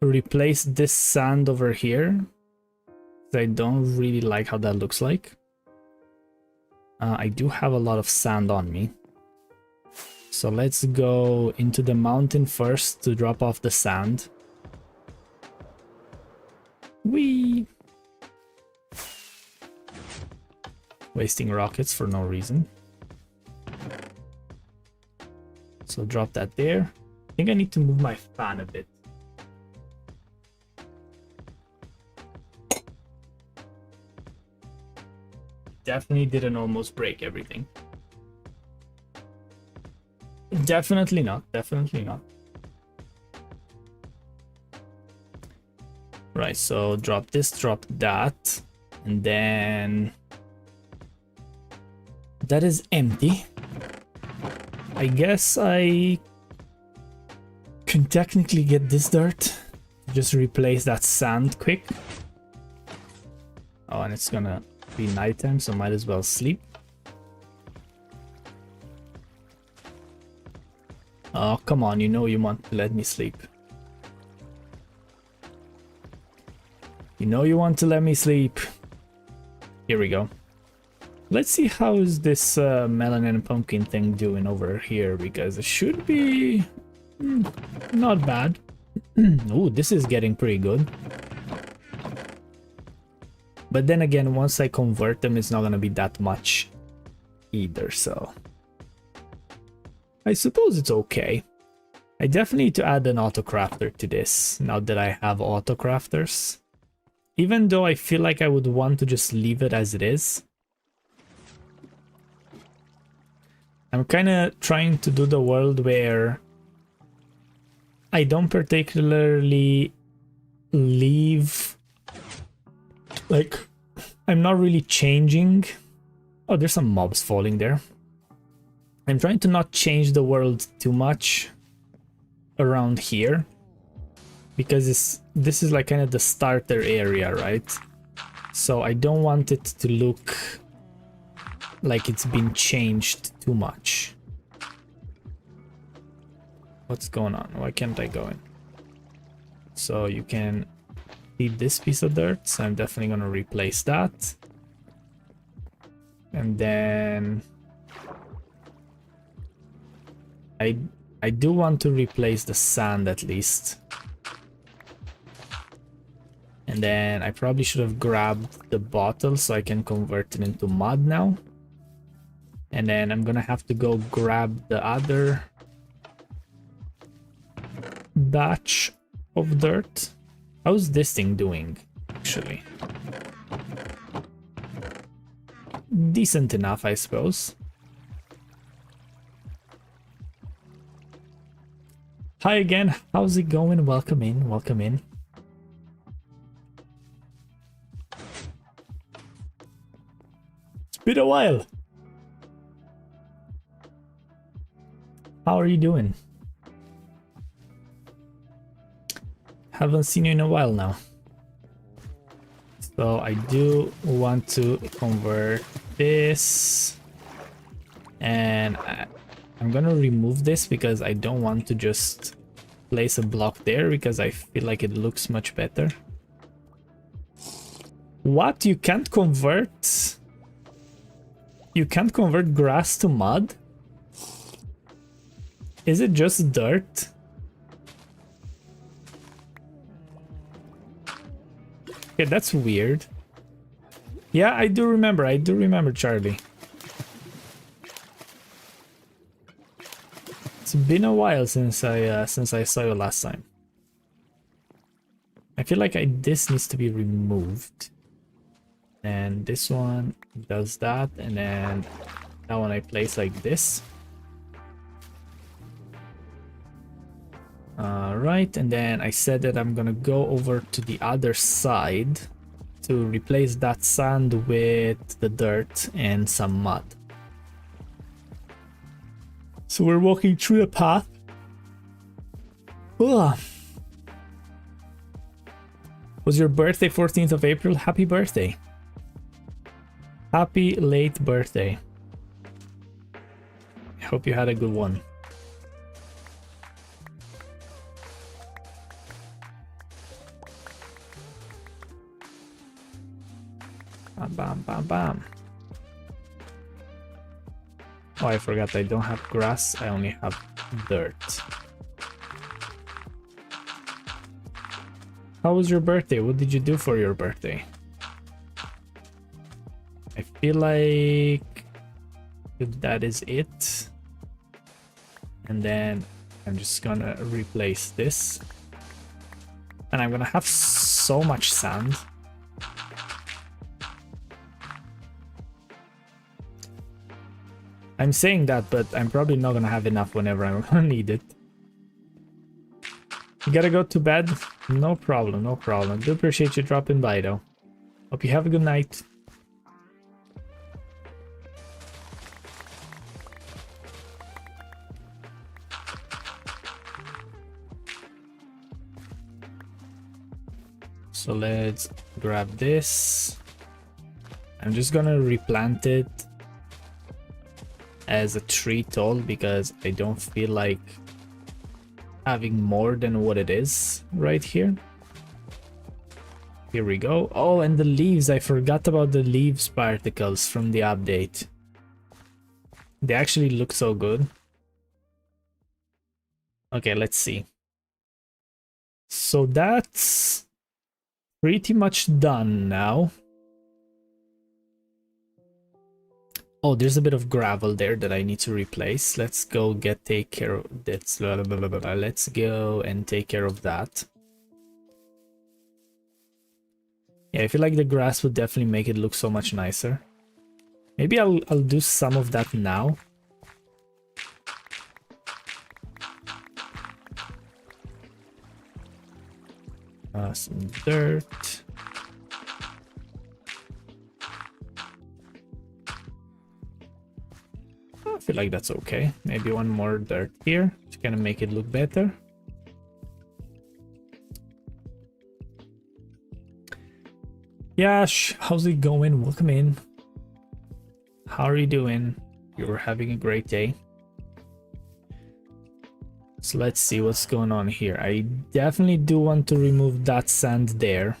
replace this sand over here. I don't really like how that looks like. I do have a lot of sand on me. So let's go into the mountain first to drop off the sand. Whee! Wasting rockets for no reason. So drop that there. I think I need to move my fan a bit. Definitely didn't almost break everything. Definitely not. Definitely not. Right, so drop this, drop that, and then that is empty. I guess I can technically get this dirt. Just replace that sand quick. Oh, and it's gonna be nighttime, so might as well sleep. Oh, come on, you know you want to let me sleep. You know you want to let me sleep. Here we go. Let's see how is this melon and pumpkin thing doing over here, because it should be not bad. Ooh, this is getting pretty good. But then again, once I convert them, it's not gonna be that much either, so I suppose it's okay. I definitely need to add an autocrafter to this, now that I have autocrafters. Even though I feel like I would want to just leave it as it is. I'm kind of trying to do the world where I don't particularly leave, like, I'm not really changing. Oh, there's some mobs falling there. I'm trying to not change the world too much around here, because this is like kind of the starter area, right? So I don't want it to look like it's been changed too much. What's going on? Why can't I go in? So you can see this piece of dirt, so I'm definitely gonna replace that. And then I do want to replace the sand at least. And then I probably should have grabbed the bottle so I can convert it into mud now. And then I'm gonna have to go grab the other batch of dirt. How's this thing doing, actually? Decent enough, I suppose. Hi again, how's it going? Welcome in, welcome in. It's been a while. How are you doing? Haven't seen you in a while now. So I do want to convert this, and I'm gonna remove this because I don't want to just place a block there, because I feel like it looks much better. What? You can't convert? You can't convert grass to mud? Is it just dirt? Yeah, that's weird. Yeah, I do remember, Charlie. It's been a while since I saw you last time. I feel like this needs to be removed. And this one does that, and then that one I place like this. Right, and then I said that I'm gonna go over to the other side to replace that sand with the dirt and some mud. So we're walking through the path. Ugh. Was your birthday 14th of April? Happy birthday. Happy late birthday. I hope you had a good one. Bam, bam, bam, bam. Oh, I forgot I don't have grass. I only have dirt. How was your birthday? What did you do for your birthday? I feel like that is it. And then I'm just gonna replace this. And I'm gonna have so much sand. I'm saying that, but I'm probably not gonna have enough whenever I'm gonna need it. You gotta go to bed? No problem, no problem. Do appreciate you dropping by though. Hope you have a good night. So let's grab this. I'm just gonna replant it as a tree tall because I don't feel like having more than what it is right here. Here we go. Oh, and the leaves. I forgot about the leaves particles from the update. They actually look so good. Okay, let's see. So that's pretty much done now. Oh, there's a bit of gravel there that I need to replace. Let's go take care of that. Let's go and take care of that. Yeah, I feel like the grass would definitely make it look so much nicer. Maybe I'll do some of that now. Some dirt. I feel like that's okay. Maybe one more dirt here to kind of make it look better. Yash, how's it going? Welcome in. How are you doing? You're having a great day. So let's see what's going on here. I definitely do want to remove that sand there.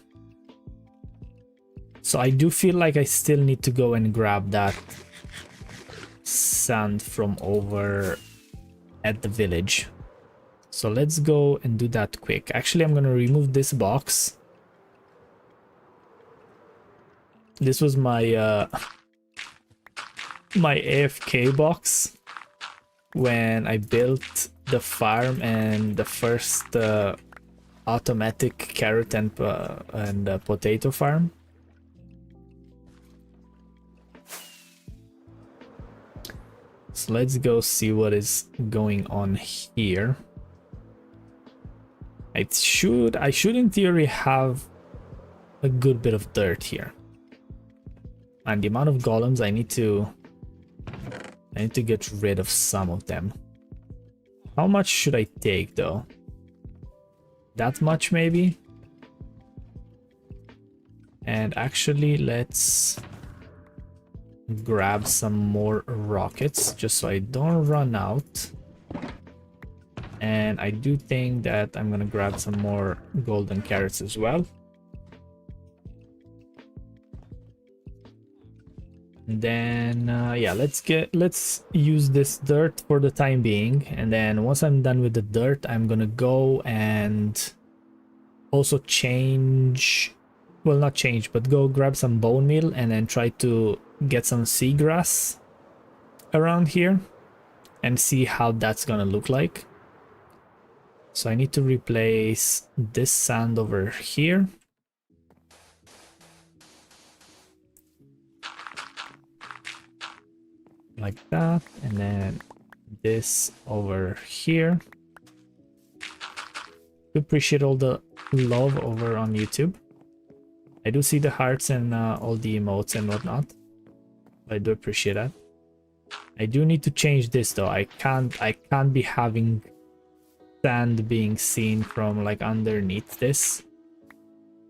So I do feel like I still need to go and grab that sand from over at the village. So let's go and do that quick. Actually, I'm going to remove this box. This was my my AFK box when I built the farm and the first automatic carrot and potato farm. So let's go see what is going on here. I should in theory have a good bit of dirt here. And the amount of golems I need to get rid of some of them. How much should I take though? That much maybe? And actually let's grab some more rockets just so I don't run out. And I do think that I'm gonna grab some more golden carrots as well. And then yeah, let's use this dirt for the time being, and then once I'm done with the dirt, I'm gonna go and also change, well, not change, but go grab some bone meal and then try to get some seagrass around here and see how that's gonna look like. So I need to replace this sand over here. Like that, and then this over here. Appreciate all the love over on YouTube. I do see the hearts and all the emotes and whatnot. I do appreciate that. I do need to change this though. I can't be having sand being seen from like underneath this.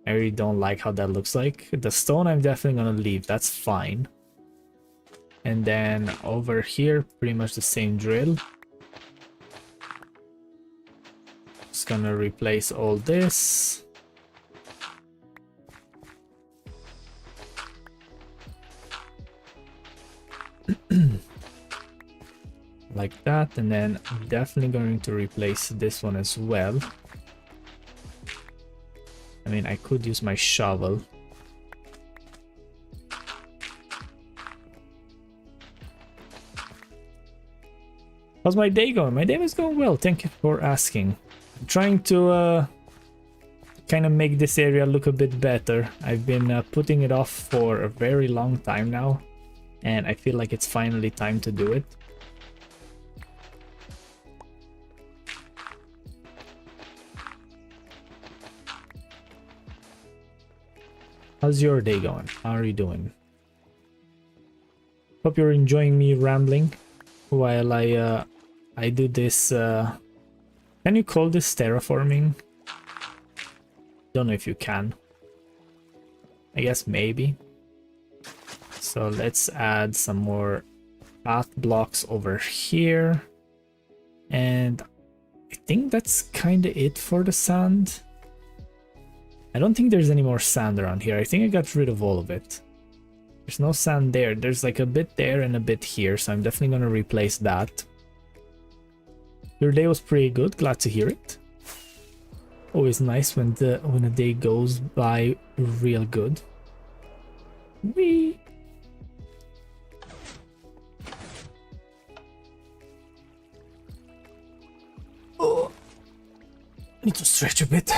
I really don't like how that looks like. The stone I'm definitely gonna leave, that's fine. And then over here, pretty much the same drill. Just gonna replace all this. Like that, and then I'm definitely going to replace this one as well. I mean, I could use my shovel. How's my day going? My day is going well, thank you for asking. I'm trying to kind of make this area look a bit better. I've been putting it off for a very long time now, and I feel like it's finally time to do it. How's your day going? How are you doing? Hope you're enjoying me rambling while I do this. Can you call this terraforming? Don't know if you can. I guess maybe. So let's add some more path blocks over here. And I think that's kind of it for the sand. I don't think there's any more sand around here. I think I got rid of all of it. There's no sand there. There's like a bit there and a bit here, so I'm definitely gonna replace that. Your day was pretty good. Glad to hear it. Always nice when a day goes by real good. Whee! Oh, need to stretch a bit.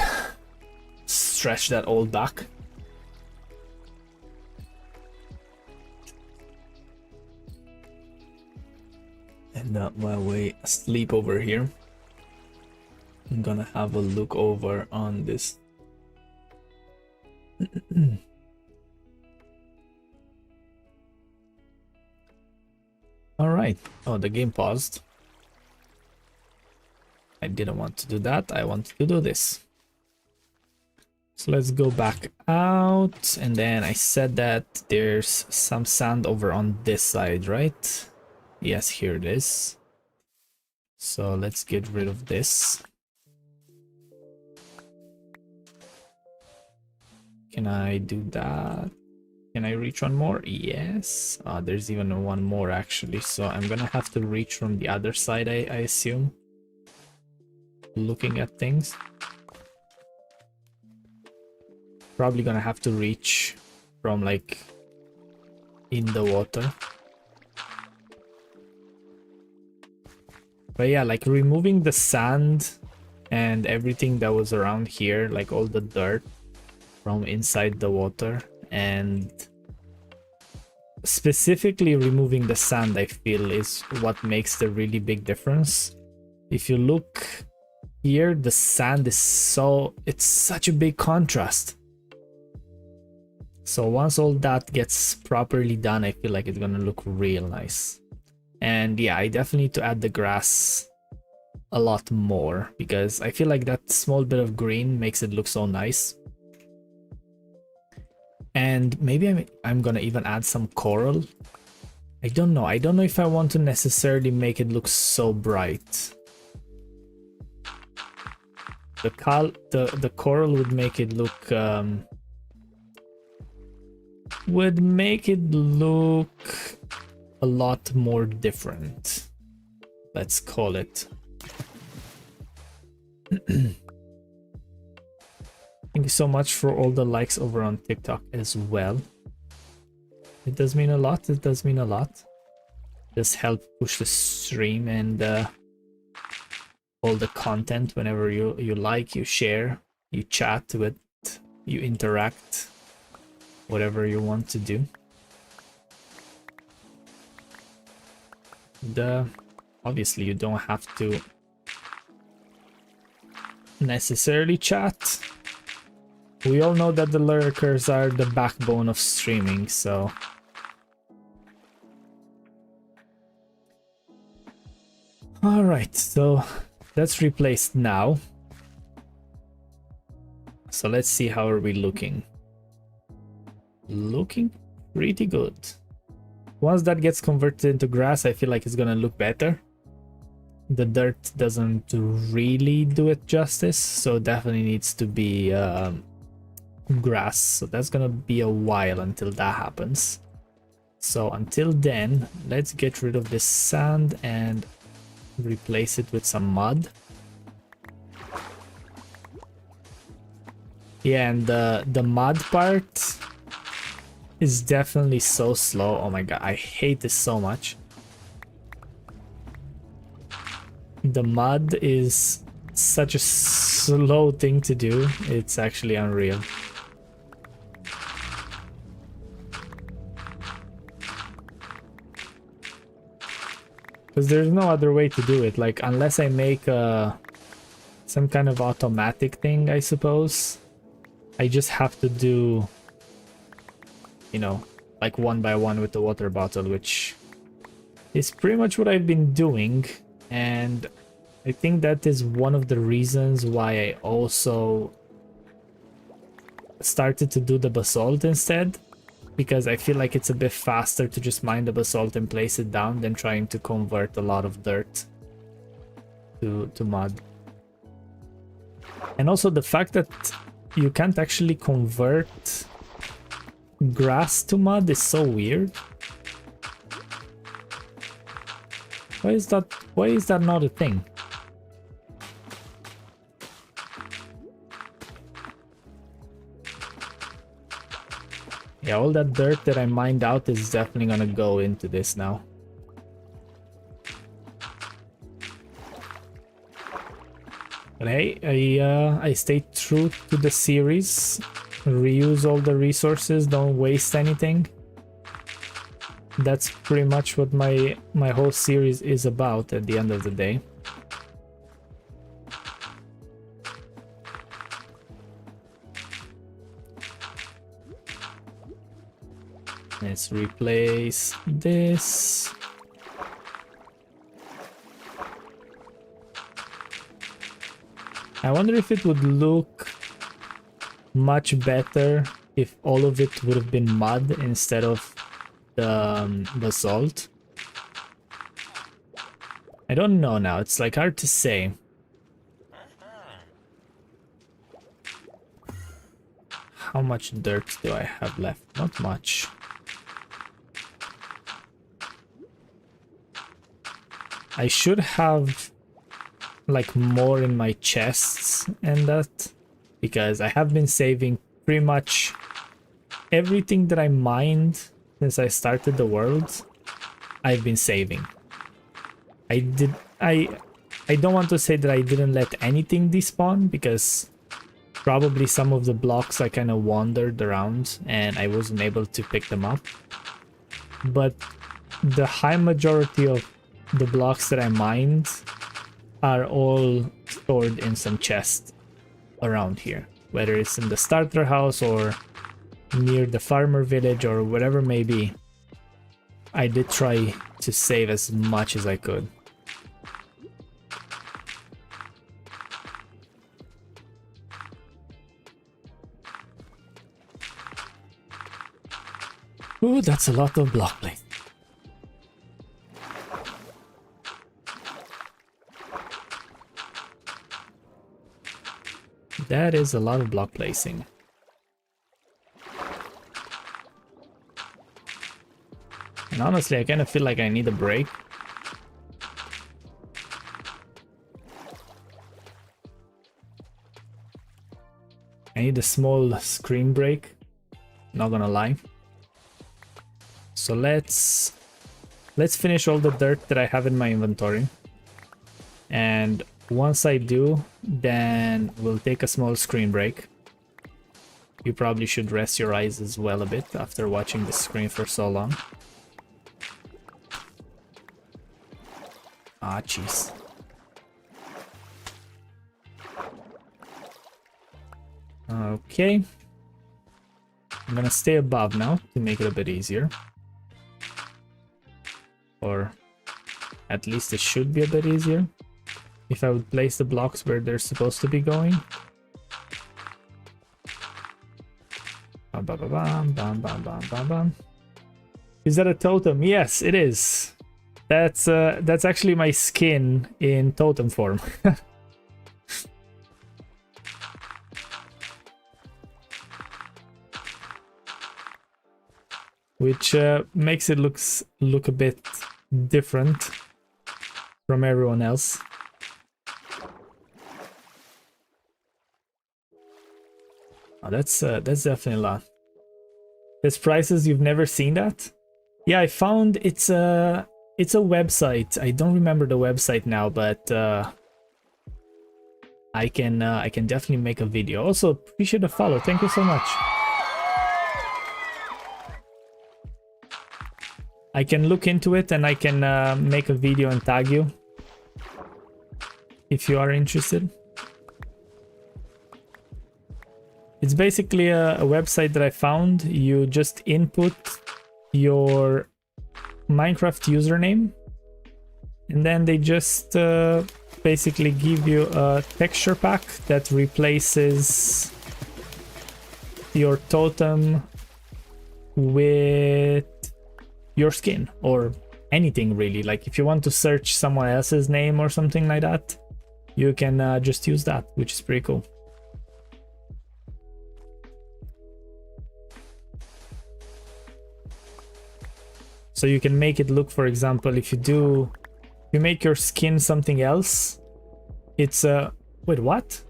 Stretch that old back. And while we sleep over here, I'm gonna have a look over on this. All right. Oh, the game paused. I didn't want to do that. I wanted to do this. So let's go back out, and then I said that there's some sand over on this side, right? Yes, here it is. So let's get rid of this. Can I do that? Can I reach one more? Yes. There's even one more actually, so I'm gonna have to reach from the other side, I assume. Looking at things. Probably gonna have to reach from like in the water. But yeah, like removing the sand and everything that was around here, like all the dirt from inside the water, and specifically removing the sand, I feel is what makes the really big difference. If you look here, the sand is it's such a big contrast. So once all that gets properly done, I feel like it's gonna look real nice. And yeah, I definitely need to add the grass a lot more, because I feel like that small bit of green makes it look so nice. And maybe I'm gonna even add some coral. I don't know. I don't know if I want to necessarily make it look so bright. The coral would make it look a lot more different, let's call it. Thank you so much for all the likes over on TikTok as well. It does mean a lot. It does mean a lot. Just help push the stream and all the content. Whenever you like, you share, you chat with, you interact, whatever you want to do. Obviously you don't have to necessarily chat. We all know that the lurkers are the backbone of streaming, so all right, so that's replaced now. So let's see how are we looking. Looking pretty good. Once that gets converted into grass, I feel like it's gonna look better. The dirt doesn't really do it justice, so definitely needs to be grass. So that's gonna be a while until that happens. So until then, let's get rid of this sand and replace it with some mud. Yeah, and the mud part is definitely so slow. Oh my god, I hate this so much. The mud is such a slow thing to do. It's actually unreal. Because there's no other way to do it. Like, unless I make some kind of automatic thing, I suppose. I just have to do, you know, like one by one with the water bottle, which is pretty much what I've been doing. And I think that is one of the reasons why I also started to do the basalt instead, because I feel like it's a bit faster to just mine the basalt and place it down than trying to convert a lot of dirt to mud. And also the fact that you can't actually convert grass to mud is so weird. Why is that not a thing? Yeah, all that dirt that I mined out is definitely gonna go into this now. But hey, I stayed true to the series. Reuse all the resources, don't waste anything. That's pretty much what my whole series is about at the end of the day. Let's replace this. I wonder if it would look much better if all of it would have been mud instead of the basalt. I don't know now, it's like hard to say. How much dirt do I have left? Not much. I should have like more in my chests and that, because I have been saving pretty much everything that I mined since I started the world. I've been saving. I don't want to say that I didn't let anything despawn, because probably some of the blocks I kind of wandered around and I wasn't able to pick them up. But the high majority of the blocks that I mined are all stored in some chest around here, whether it's in the starter house or near the farmer village or whatever may be. I did try to save as much as I could. Ooh, that's a lot of block plate. That is a lot of block placing. And honestly, I kind of feel like I need a break. I need a small screen break, not gonna lie. So let's finish all the dirt that I have in my inventory. And once I do, then we'll take a small screen break. You probably should rest your eyes as well a bit after watching the screen for so long. Ah, jeez. Okay. I'm gonna stay above now to make it a bit easier. Or at least it should be a bit easier. if I would place the blocks where they're supposed to be going. Bam, bam, bam, bam, bam, bam, bam, bam. Is that a totem? Yes, it is. That's actually my skin in totem form. Which makes it look a bit different from everyone else. Oh, that's definitely a lot. There's prices, you've never seen that? Yeah, I found it's a website. I don't remember the website now, but I can definitely make a video. Also, appreciate the follow. Thank you so much. I can look into it and I can make a video and tag you if you are interested. It's basically a website that I found. You just input your Minecraft username and then they just basically give you a texture pack that replaces your totem with your skin or anything really. Like if you want to search someone else's name or something like that, you can just use that, which is pretty cool. So you can make it look, for example, if you make your skin something else, it's wait, what?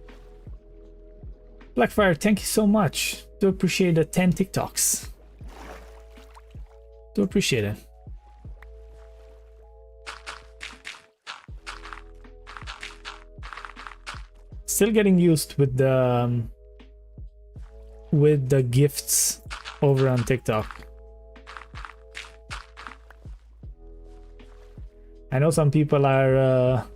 Blackfire, thank you so much. Do appreciate the 10 TikToks. Do appreciate it. Still getting used with the gifts over on TikTok. I know some people are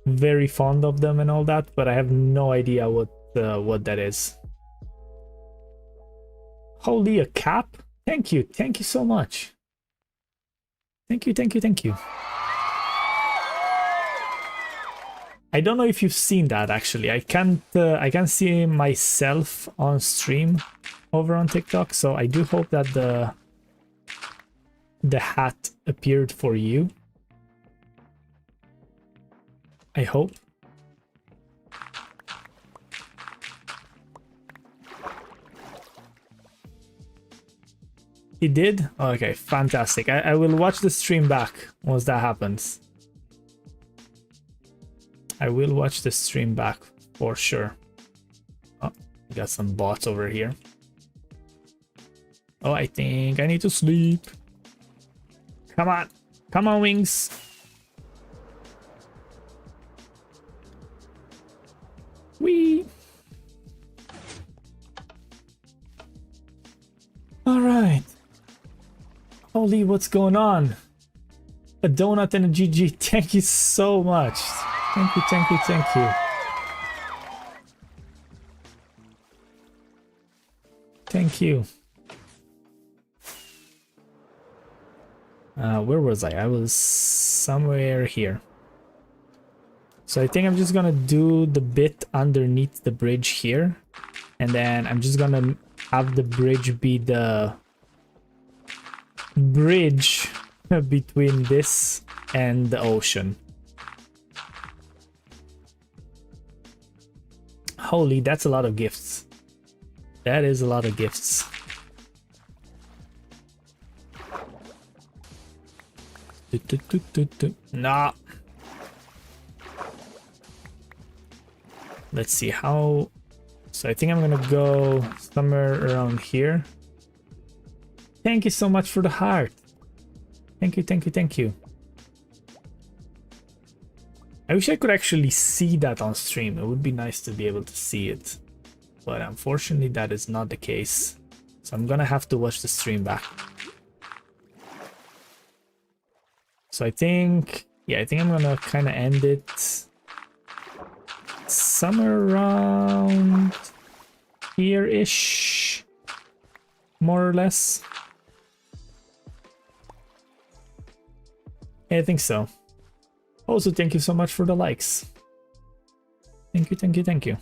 very fond of them and all that, but I have no idea what that is. Holy, a cap? Thank you so much. Thank you. I don't know if you've seen that actually. I can't see myself on stream over on TikTok, so I do hope that the hat appeared for you. I hope. He did? Okay, fantastic. I will watch the stream back once that happens. I will watch the stream back for sure. Oh, we got some bots over here. Oh, I think I need to sleep. Come on. Come on, wings. Wee. All right. Holy, what's going on? A donut and a GG. Thank you so much. Thank you. Thank you. Where was I? I was somewhere here. So I think I'm just gonna do the bit underneath the bridge here. And then I'm just gonna have the bridge be the bridge between this and the ocean. Holy, that's a lot of gifts. That is a lot of gifts. Nah. Let's see how. So I think I'm gonna go somewhere around here. Thank you so much for the heart. Thank you. I wish I could actually see that on stream. It would be nice to be able to see it. But unfortunately that is not the case. So I'm gonna have to watch the stream back. So I think I'm gonna kind of end it somewhere around here-ish, more or less. Yeah, I think so. Also, thank you so much for the likes. Thank you, thank you, thank you.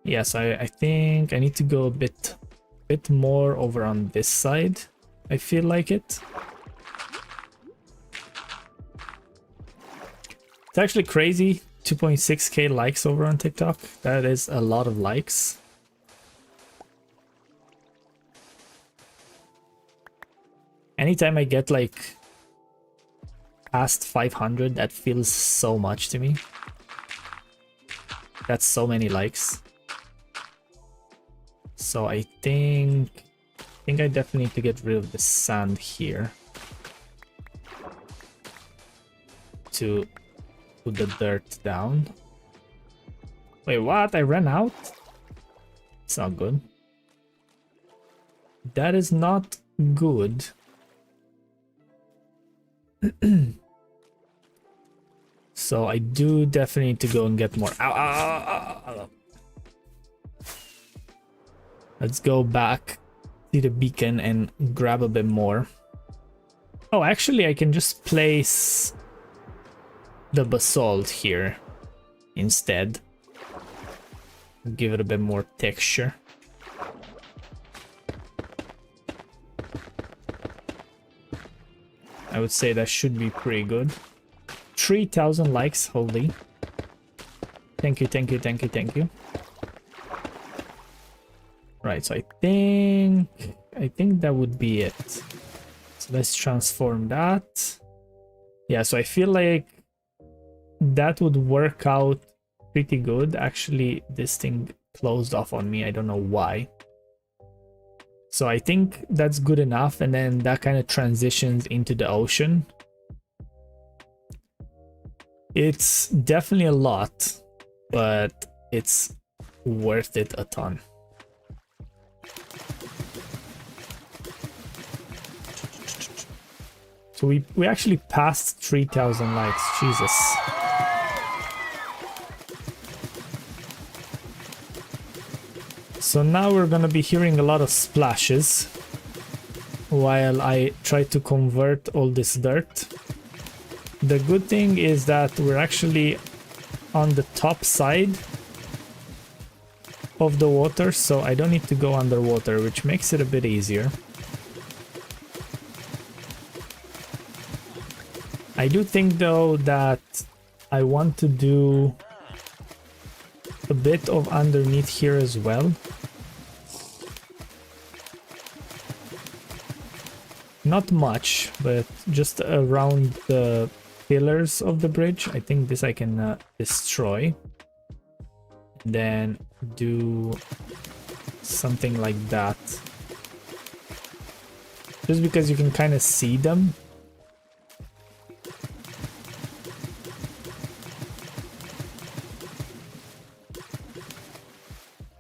Yes, I think I need to go a bit more over on this side. I feel like it. It's actually crazy. 2.6k likes over on TikTok. That is a lot of likes. Anytime I get like past 500, that feels so much to me. That's so many likes. So I think I definitely need to get rid of the sand here to put the dirt down. Wait, what? I ran out? It's not good. That is not good. So I do definitely need to go and get more. Ow, ow, ow, ow, ow. Let's go back to the beacon and grab a bit more. Oh, actually, I can just place the basalt here instead. Give it a bit more texture. I would say that should be pretty good. 3,000 likes, holy. Thank you, thank you, thank you, thank you. Right, so I think that would be it. So let's transform that. Yeah, so I feel like that would work out pretty good. Actually, this thing closed off on me. I don't know why. So I think that's good enough, and then that kind of transitions into the ocean. It's definitely a lot, but it's worth it a ton. So we actually passed 3,000 likes. Jesus. So now we're gonna be hearing a lot of splashes while I try to convert all this dirt. The good thing is that we're actually on the top side of the water, so I don't need to go underwater, which makes it a bit easier. I do think though that I want to do a bit of underneath here as well. Not much, but just around the pillars of the bridge. I think this I can destroy. Then do something like that. Just because you can kind of see them.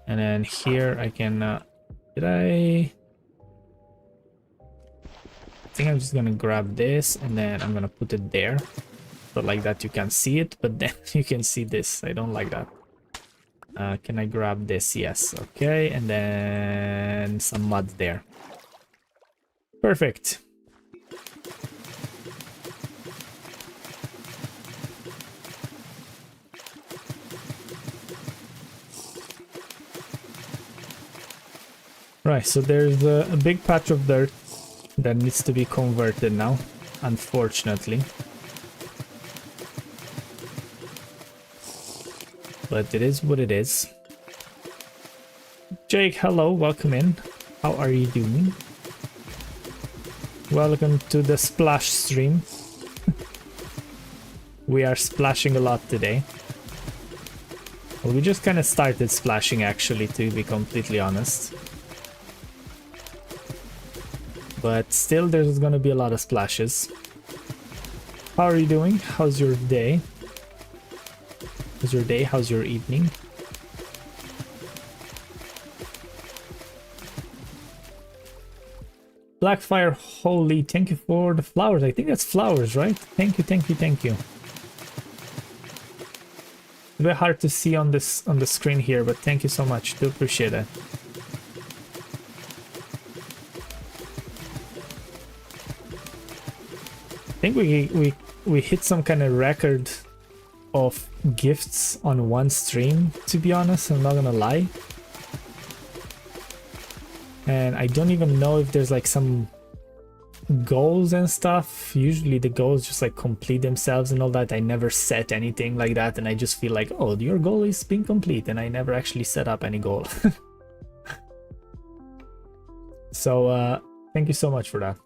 And then here I can, did I think I'm just gonna grab this and then I'm gonna put it there. So like that you can see it, but then you can see this. I don't like that. Can I grab this? Yes, okay. And then some mud there. Perfect. Right, so there's a big patch of dirt that needs to be converted now, unfortunately. But it is what it is. Jake, hello, welcome in. How are you doing? Welcome to the splash stream. We are splashing a lot today. Well, we just kind of started splashing actually, to be completely honest. But still, there's gonna be a lot of splashes. How are you doing? How's your day? How's your day? How's your evening? Blackfire, holy, thank you for the flowers. I think that's flowers, right? Thank you, thank you, thank you. It's a bit hard to see on the screen here, but thank you so much. Do appreciate it. I think we we hit some kind of record of gifts on one stream, to be honest, I'm not gonna lie. And I don't even know if there's like some goals and stuff. Usually the goals just like complete themselves and all that. I never set anything like that, and I just feel like, oh, your goal is being complete, and I never actually set up any goal. So thank you so much for that.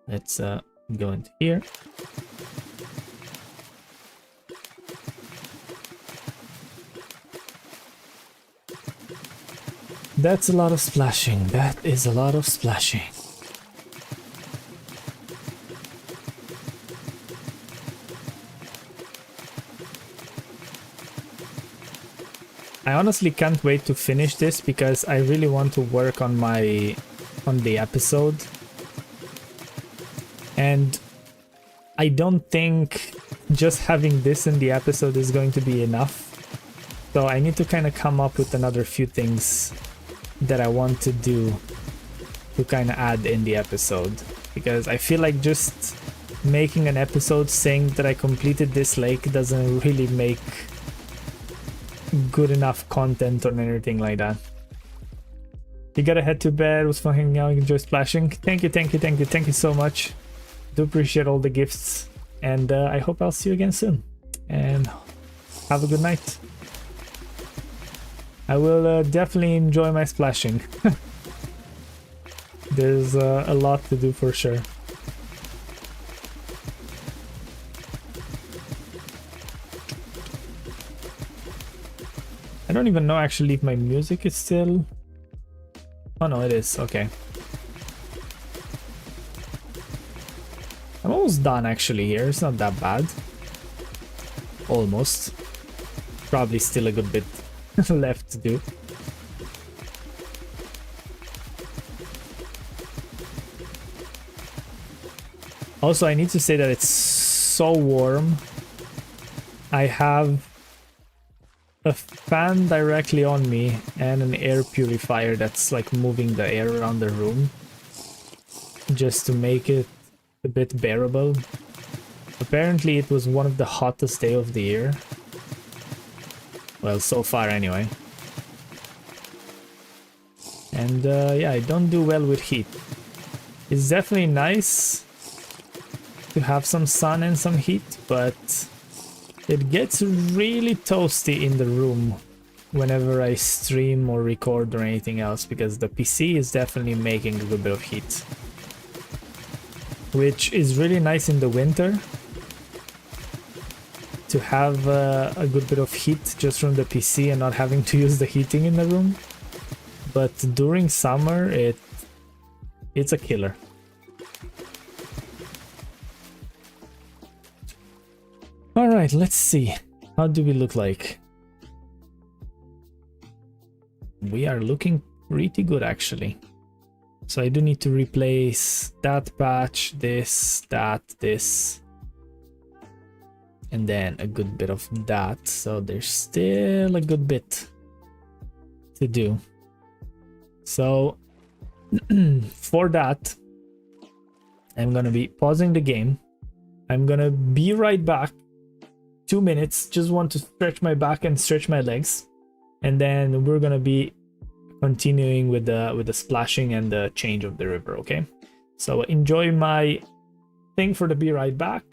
Let's go into here. That's a lot of splashing. That is a lot of splashing. I honestly can't wait to finish this because I really want to work on the episode. And I don't think just having this in the episode is going to be enough. So I need to kind of come up with another few things that I want to do to kind of add in the episode, because I feel like just making an episode saying that I completed this lake doesn't really make good enough content or anything like that. You gotta head to bed. It was fun hanging out. Enjoy splashing. Thank you so much. Do appreciate all the gifts, and I hope I'll see you again soon, and have a good night. I will definitely enjoy my splashing. There's a lot to do for sure. I don't even know actually if my music is still... Oh no, it is. Okay. I'm almost done actually here. It's not that bad. Almost. Probably still a good bit left to do. Also, I need to say that it's so warm. I have a fan directly on me and an air purifier that's like moving the air around the room just to make it a bit bearable. Apparently it was one of the hottest days of the year. Well, so far anyway. And yeah, I don't do well with heat. It's definitely nice to have some sun and some heat, but it gets really toasty in the room whenever I stream or record or anything else, because the PC is definitely making a good bit of heat. Which is really nice in the winter, to have a good bit of heat just from the PC and not having to use the heating in the room. But during summer, it's a killer. Alright, let's see. How do we look like? We are looking pretty good actually. So I do need to replace that patch, this, that, this. And then a good bit of that. So there's still a good bit to do. So for that, I'm gonna be pausing the game. I'm gonna be right back. 2 minutes. Just want to stretch my back and stretch my legs. And then we're gonna be continuing with the splashing and the change of the river, okay? So enjoy my thing for the be right back.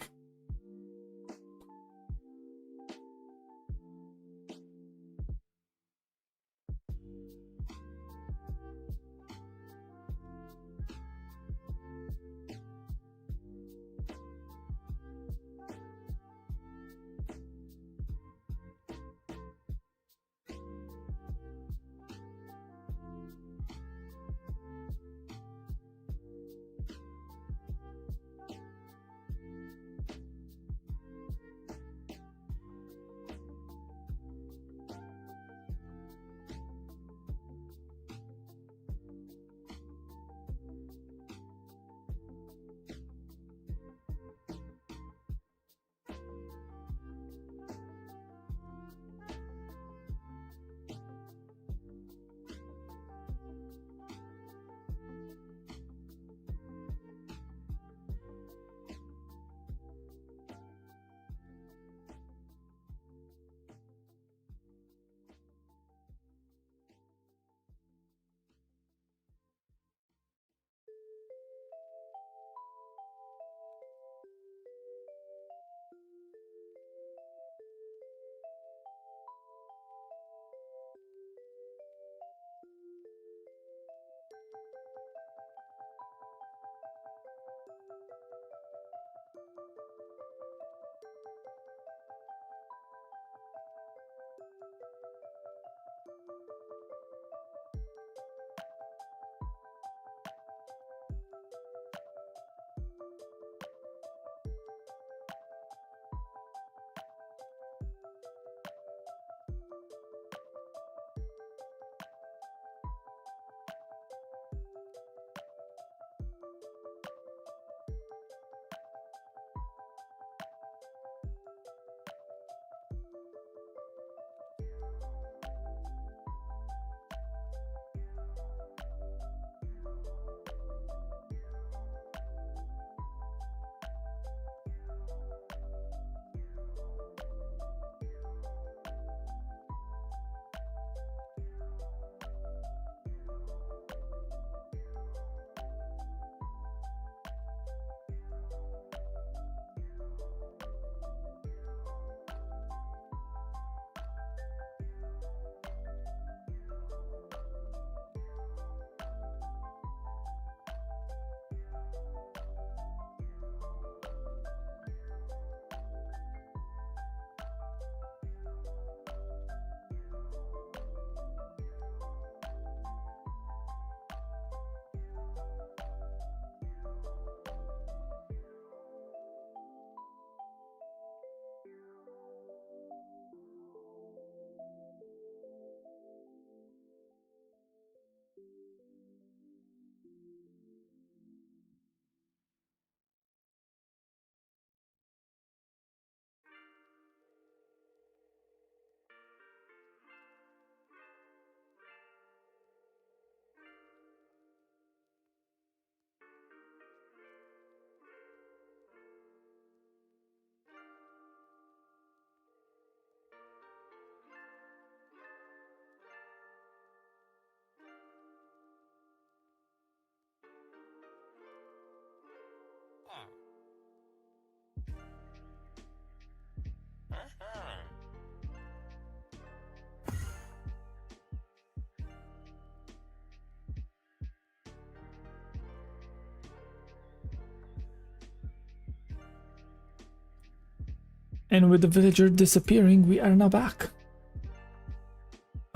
And with the villager disappearing, we are now back.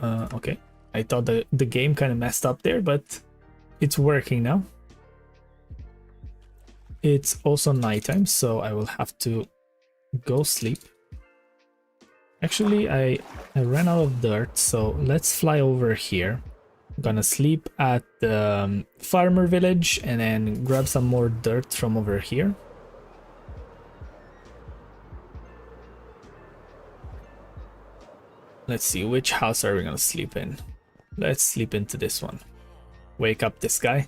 Okay. I thought the game kind of messed up there, but it's working now. It's also nighttime, so I will have to go sleep. Actually, I ran out of dirt, so let's fly over here. I'm gonna sleep at the farmer village and then grab some more dirt from over here. Let's see, which house are we gonna sleep in? Let's sleep into this one. Wake up this guy.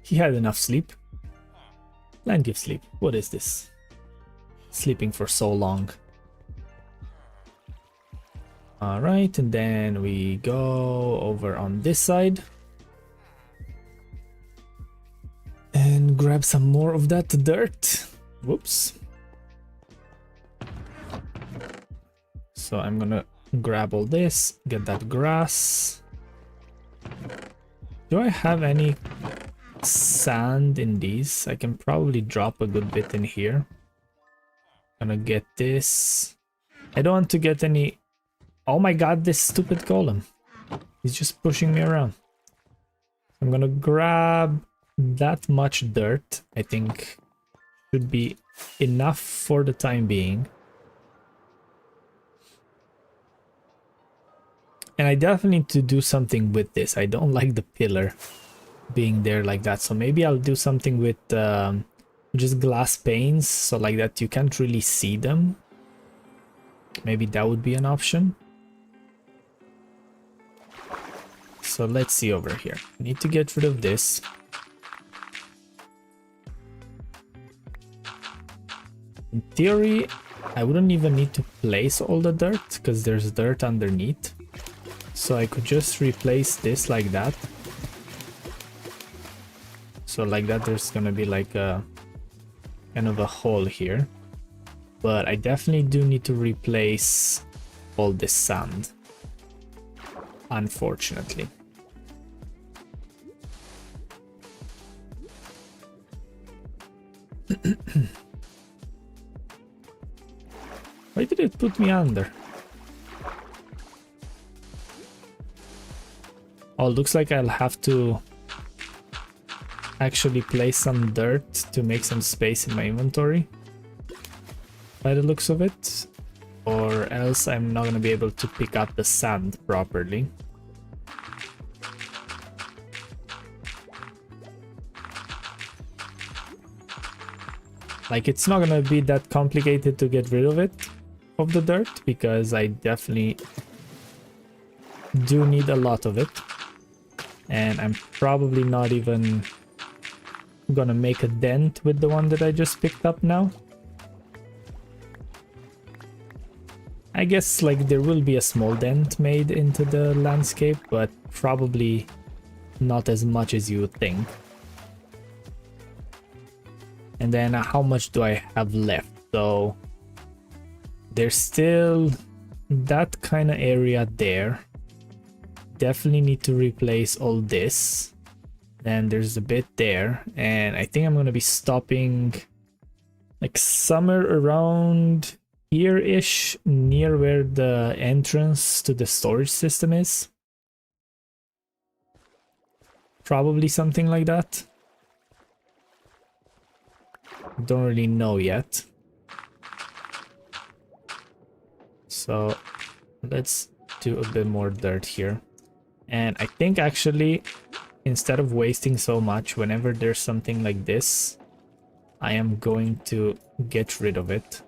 He had enough sleep. Land give sleep. What is this? Sleeping for so long. Alright, and then we go over on this side. And grab some more of that dirt. Whoops. So I'm gonna grab all this, get that grass. Do I have any sand in these? I can probably drop a good bit in here. Gonna get this. I don't want to get any... Oh my god, this stupid golem. He's just pushing me around. I'm gonna grab that much dirt. I think should be enough for the time being. And I definitely need to do something with this. I don't like the pillar being there like that. So maybe I'll do something with just glass panes. So like that you can't really see them. Maybe that would be an option. So let's see over here. I need to get rid of this. In theory, I wouldn't even need to place all the dirt because there's dirt underneath. So I could just replace this like that. So like that there's gonna be like a kind of a hole here. But I definitely do need to replace all this sand. Unfortunately. Why did it put me under? Oh, looks like I'll have to actually place some dirt to make some space in my inventory, by the looks of it, or else I'm not gonna be able to pick up the sand properly. Like, it's not gonna be that complicated to get rid of it, of the dirt, because I definitely do need a lot of it, and I'm probably not even gonna make a dent with the one that I just picked up now. I guess like there will be a small dent made into the landscape, but probably not as much as you would think. And then how much do I have left? So there's still that kind of area there. Definitely need to replace all this. Then there's a bit there, and I think I'm gonna be stopping like somewhere around here-ish, near where the entrance to the storage system is. Probably something like that. Don't really know yet. So let's do a bit more dirt here. And I think actually, instead of wasting so much, whenever there's something like this, I am going to get rid of it.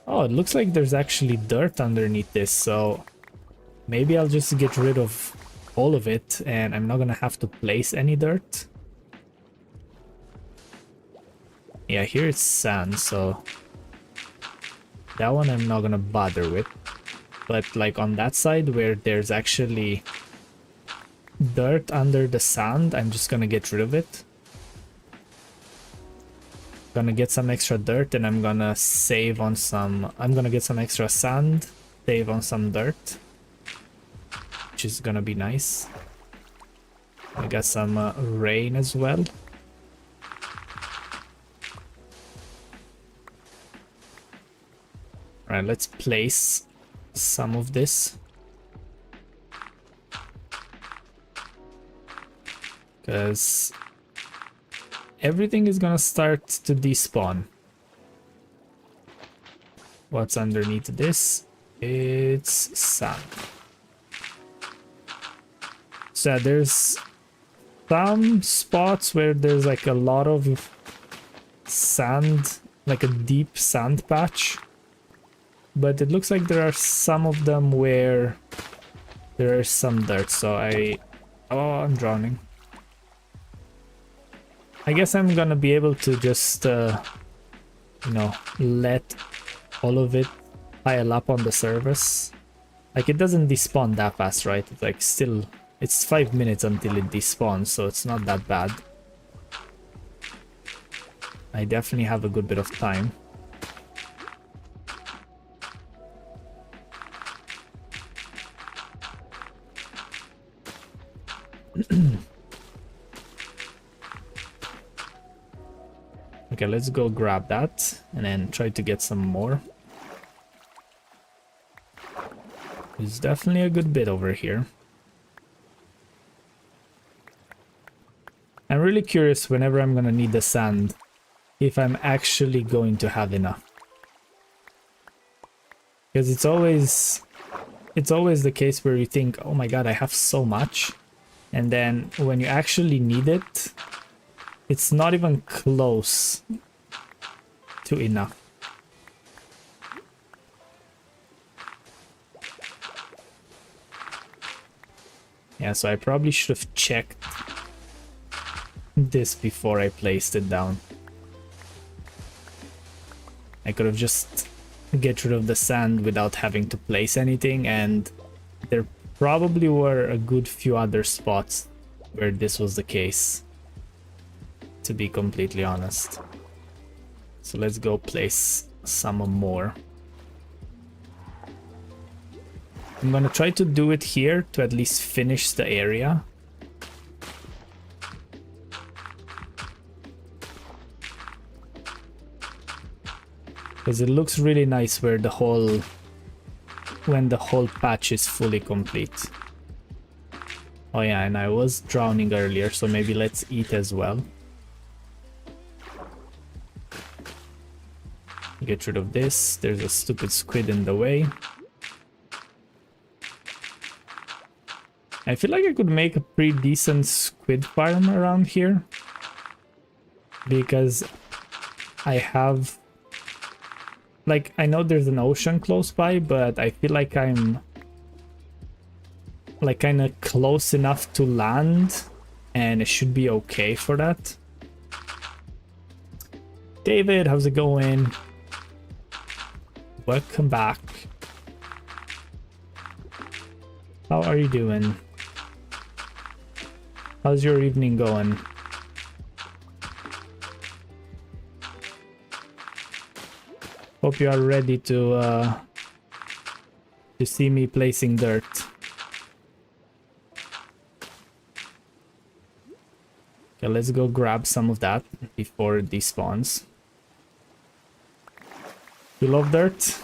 Oh, it looks like there's actually dirt underneath this, so maybe I'll just get rid of all of it and I'm not gonna have to place any dirt. Yeah, here it's sand, so that one I'm not gonna bother with. But like on that side where there's actually dirt under the sand, I'm just gonna get rid of it. Gonna get some extra dirt and I'm gonna save on some... I'm gonna get some extra sand, save on some dirt, which is gonna be nice. I got some rain as well. Alright, let's place some of this. Because everything is gonna start to despawn. What's underneath this? It's sand. So there's some spots where there's like a lot of sand, like a deep sand patch. But it looks like there are some of them where there is some dirt, so oh, I'm drowning. I guess I'm gonna be able to just, you know, let all of it pile up on the surface. Like, it doesn't despawn that fast, right? It's like still, it's 5 minutes until it despawns, so it's not that bad. I definitely have a good bit of time. Okay, let's go grab that and then try to get some more. There's definitely a good bit over here. I'm really curious whenever I'm gonna need the sand, if I'm actually going to have enough. Because it's always the case where you think, oh my god, I have so much. And then when you actually need it, it's not even close to enough. Yeah, so I probably should have checked this before I placed it down. I could have just get rid of the sand without having to place anything, and there probably were a good few other spots where this was the case, to be completely honest. So let's go place some more. I'm gonna try to do it here to at least finish the area. Because it looks really nice where the whole... when the whole patch is fully complete. Oh yeah, and I was drowning earlier, so maybe let's eat as well. Get rid of this. There's a stupid squid in the way. I feel like I could make a pretty decent squid farm around here. Because I have... Like, I know there's an ocean close by, but I feel like I'm... like, kind of close enough to land. And it should be okay for that. David, how's it going? Welcome back. How are you doing? How's your evening going? Hope you are ready to see me placing dirt. Okay, let's go grab some of that before it despawns. You love dirt?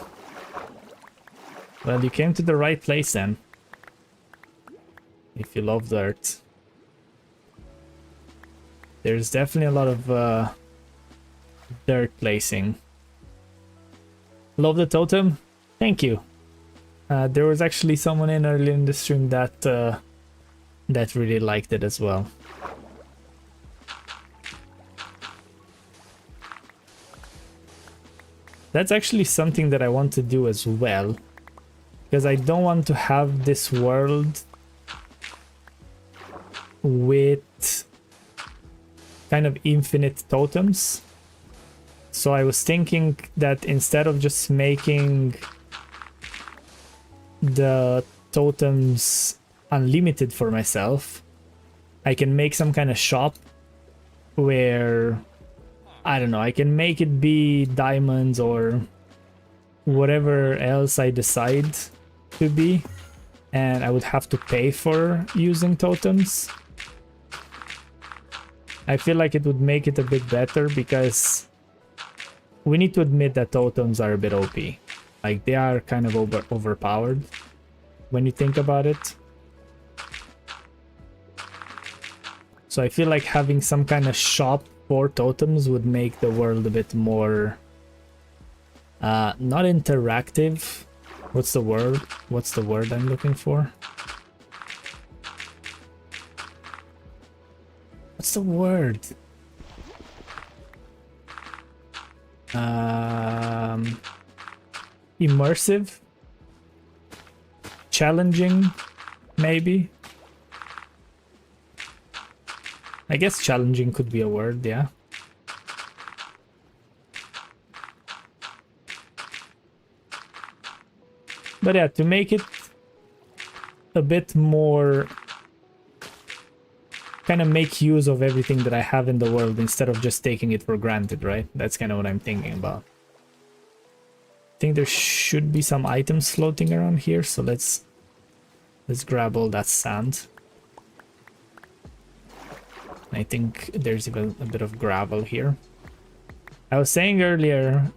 Well, you came to the right place then. If you love dirt. There's definitely a lot of dirt placing. Love the totem? Thank you. There was actually someone in early in the stream that that really liked it as well. That's actually something that I want to do as well. Because I don't want to have this world with kind of infinite totems. So I was thinking that instead of just making the totems unlimited for myself, I can make some kind of shop where, I don't know, I can make it be diamonds or whatever else I decide to be, and I would have to pay for using totems. I feel like it would make it a bit better because we need to admit that totems are a bit OP. Like, they are kind of overpowered when you think about it. So I feel like having some kind of shop for totems would make the world a bit more not interactive. What's the word? What's the word I'm looking for? What's the word? Immersive? Challenging? Maybe? I guess challenging could be a word, yeah. But yeah, to make it a bit more... kind of make use of everything that I have in the world instead of just taking it for granted, right? That's kind of what I'm thinking about. I think there should be some items floating around here, so let's grab all that sand. I think there's even a bit of gravel here. I was saying earlier,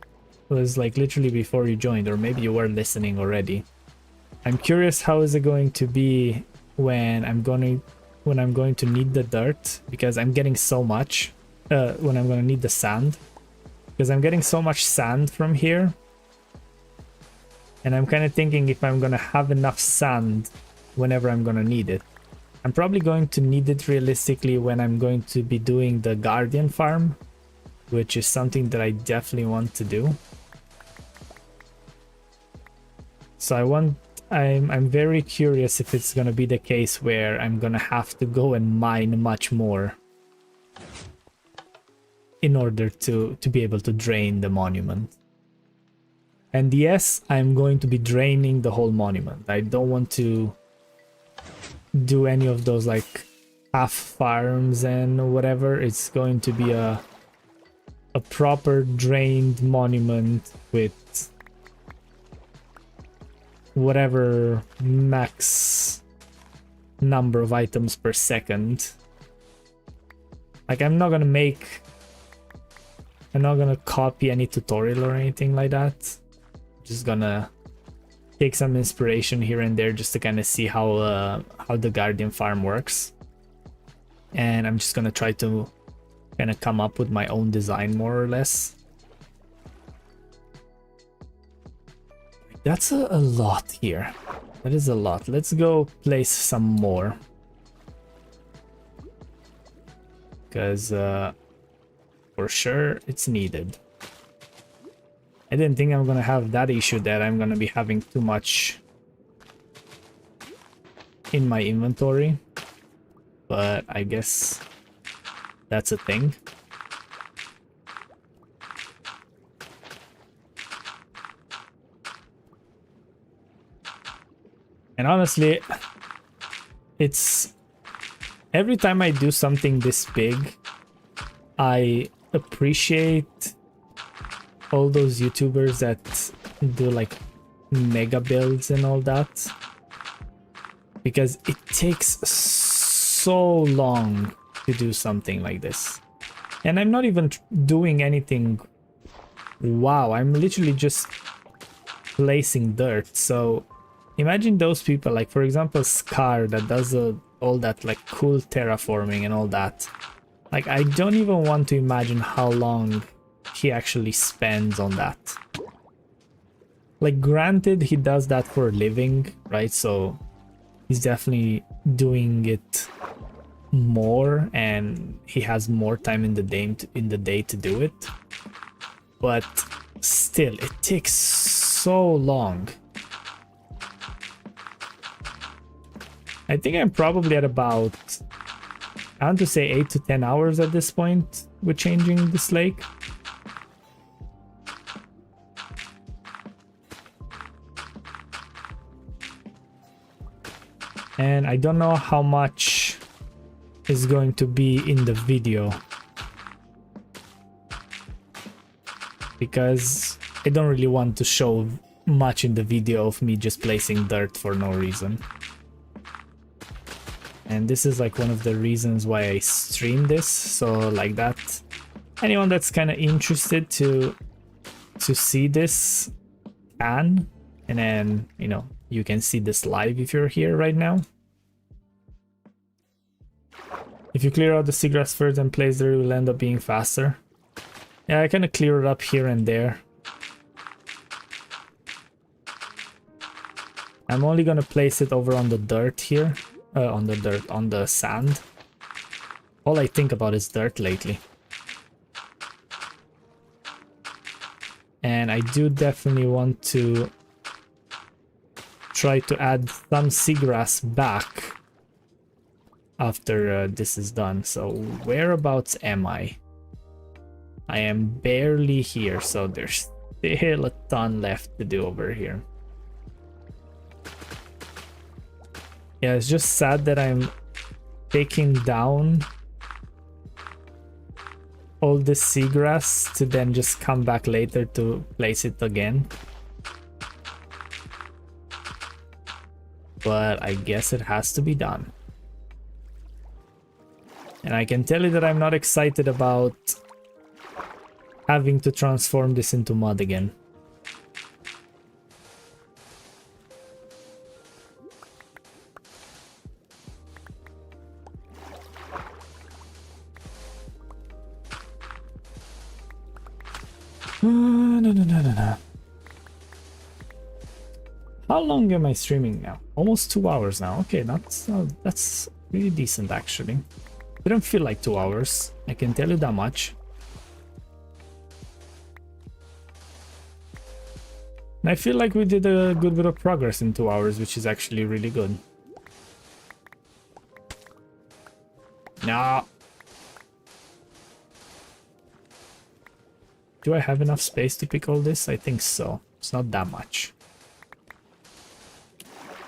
it was like literally before you joined, or maybe you were listening already. I'm curious how is it going to be when I'm going to need the dirt, because I'm getting so much, when I'm going to need the sand, because I'm getting so much sand from here. And I'm kind of thinking if I'm going to have enough sand whenever I'm going to need it. I'm probably going to need it realistically when I'm going to be doing the Guardian farm, which is something that I definitely want to do. So I'm very curious if it's going to be the case where I'm going to have to go and mine much more in order to be able to drain the monument. And yes, I'm going to be draining the whole monument. I don't want to do any of those like half farms and whatever. It's going to be a proper drained monument with whatever max number of items per second. Like, I'm not gonna copy any tutorial or anything like that. Just gonna take some inspiration here and there just to kind of see how the Guardian farm works. And I'm just gonna try to kind of come up with my own design more or less. That's a lot here. That is a lot. Let's go place some more. Because for sure it's needed. I didn't think I'm gonna have that issue that I'm gonna be having too much in my inventory. But I guess that's a thing. And honestly, it's every time I do something this big, I appreciate all those YouTubers that do like mega builds and all that, because it takes so long to do something like this. And I'm not even doing anything. Wow, I'm literally just placing dirt. So imagine those people, like for example Scar, that does all that like cool terraforming and all that. Like I don't even want to imagine how long he actually spends on that. Like granted, he does that for a living, right? So he's definitely doing it more and he has more time in the day to do it. But still, it takes so long. I think I'm probably at about, I want to say 8 to 10 hours at this point with changing this lake. And I don't know how much is going to be in the video, because I don't really want to show much in the video of me just placing dirt for no reason. And this is like one of the reasons why I stream this, so like that, anyone that's kind of interested to see this can, and then, you know, you can see this live if you're here right now. If you clear out the seagrass first and place there, it will end up being faster. Yeah, I kind of clear it up here and there. I'm only gonna place it over on the dirt here. On the sand. All I think about is dirt lately. And I do definitely want to try to add some seagrass back after this is done. So whereabouts am I? I am barely here, so there's still a ton left to do over here. Yeah, it's just sad that I'm taking down all this seagrass to then just come back later to place it again. But I guess it has to be done. And I can tell you that I'm not excited about having to transform this into mud again. No. How long am I streaming now? Almost 2 hours now. Okay, that's really decent actually. Didn't feel like 2 hours, I can tell you that much. And I feel like we did a good bit of progress in 2 hours, which is actually really good. No. Do I have enough space to pick all this? I think so. It's not that much.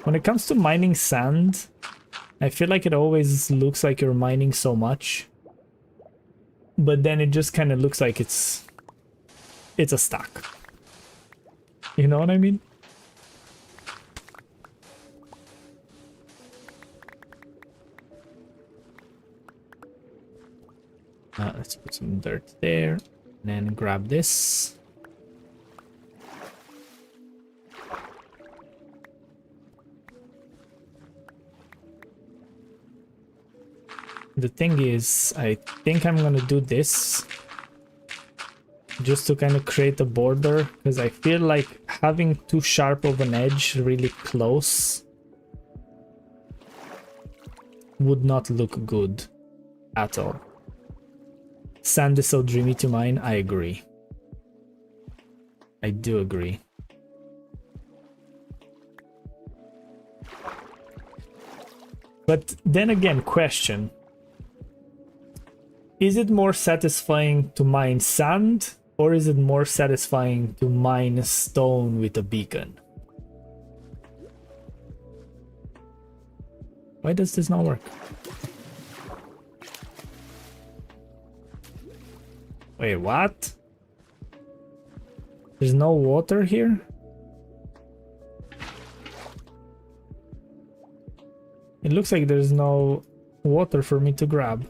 When it comes to mining sand, I feel like it always looks like you're mining so much. But then it just kind of looks like it's a stack. You know what I mean? Let's put some dirt there. And then grab this. the thing is, I think I'm gonna do this just to kind of create a border, because I feel like having too sharp of an edge really close would not look good at all. Sand is so dreamy to mine. I agree. I do agree. But then again, question. Is it more satisfying to mine sand, or is it more satisfying to mine stone with a beacon? Why does this not work? Wait, what? There's no water here? It looks like there's no water for me to grab.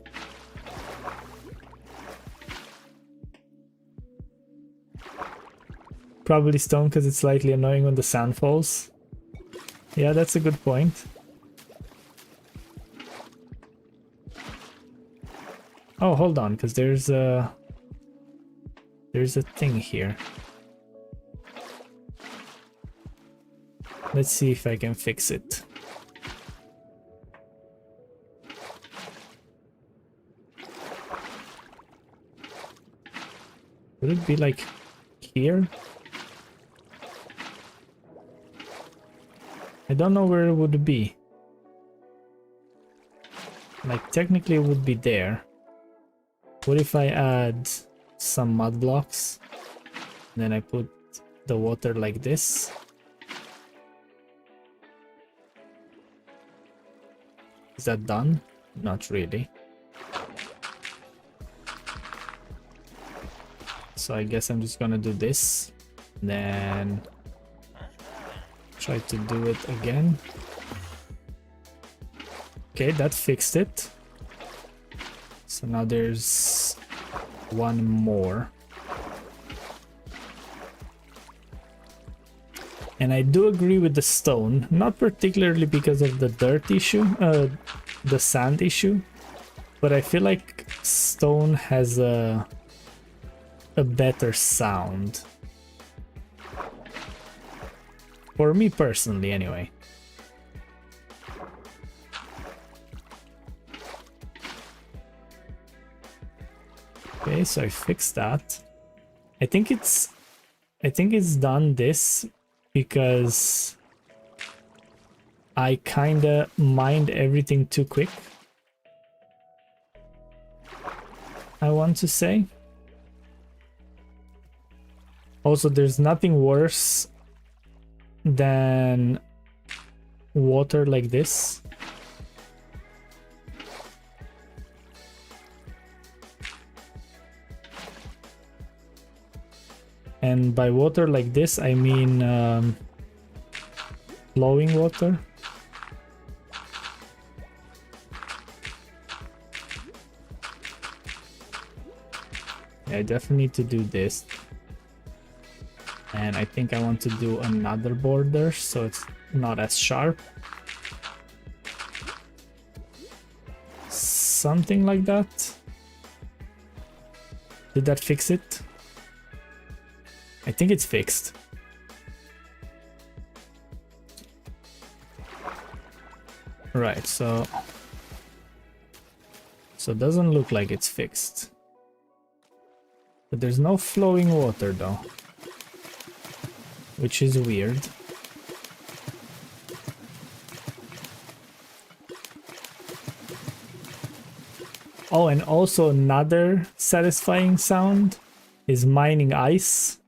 Probably stone because it's slightly annoying when the sand falls. Yeah, that's a good point. Oh, hold on, because there's a thing here. Let's see if I can fix it. Would it be like here? I don't know where it would be. Like technically it would be there. What if I add some mud blocks? Then I put the water like this. Is that done? Not really. So I guess I'm just gonna do this. Then try to do it again. Okay, that fixed it. So now there's one more. And I do agree with the stone, not particularly because of the dirt issue, the sand issue, but I feel like stone has a better sound. For me personally, anyway. Okay, so I fixed that. I think it's done this because I kinda mined everything too quick. I want to say. Also, there's nothing worse than water like this. And by water like this, I mean flowing water. Yeah, I definitely need to do this. And I think I want to do another border so it's not as sharp. Something like that. Did that fix it? I think it's fixed. Right, so it doesn't look like it's fixed. But there's no flowing water though, which is weird. Oh, and also another satisfying sound is mining ice.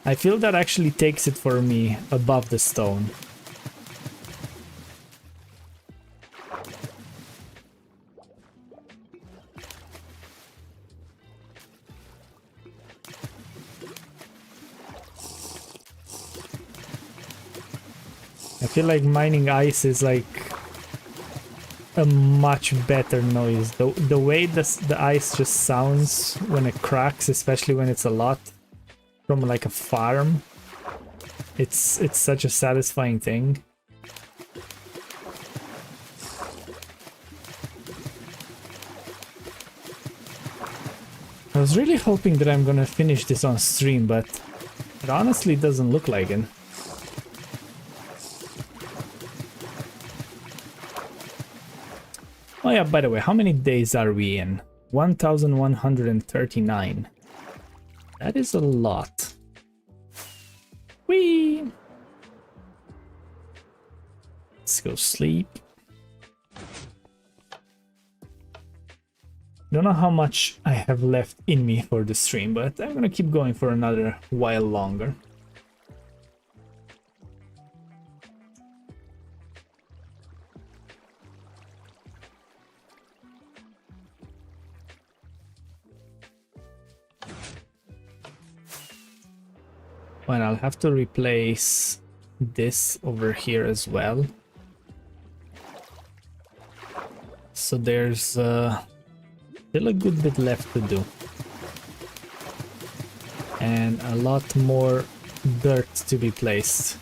I feel that actually takes it for me above the stone. I feel like mining ice is like a much better noise. The way the ice just sounds when it cracks, especially when it's a lot from like a farm, it's such a satisfying thing. I was really hoping that I'm gonna finish this on stream, but it honestly doesn't look like it. Oh yeah, by the way, how many days are we in? 1139. That is a lot. Whee! Let's go sleep. Don't know how much I have left in me for the stream, but I'm gonna keep going for another while longer. Well, I'll have to replace this over here as well. So there's still a good bit left to do. And a lot more dirt to be placed.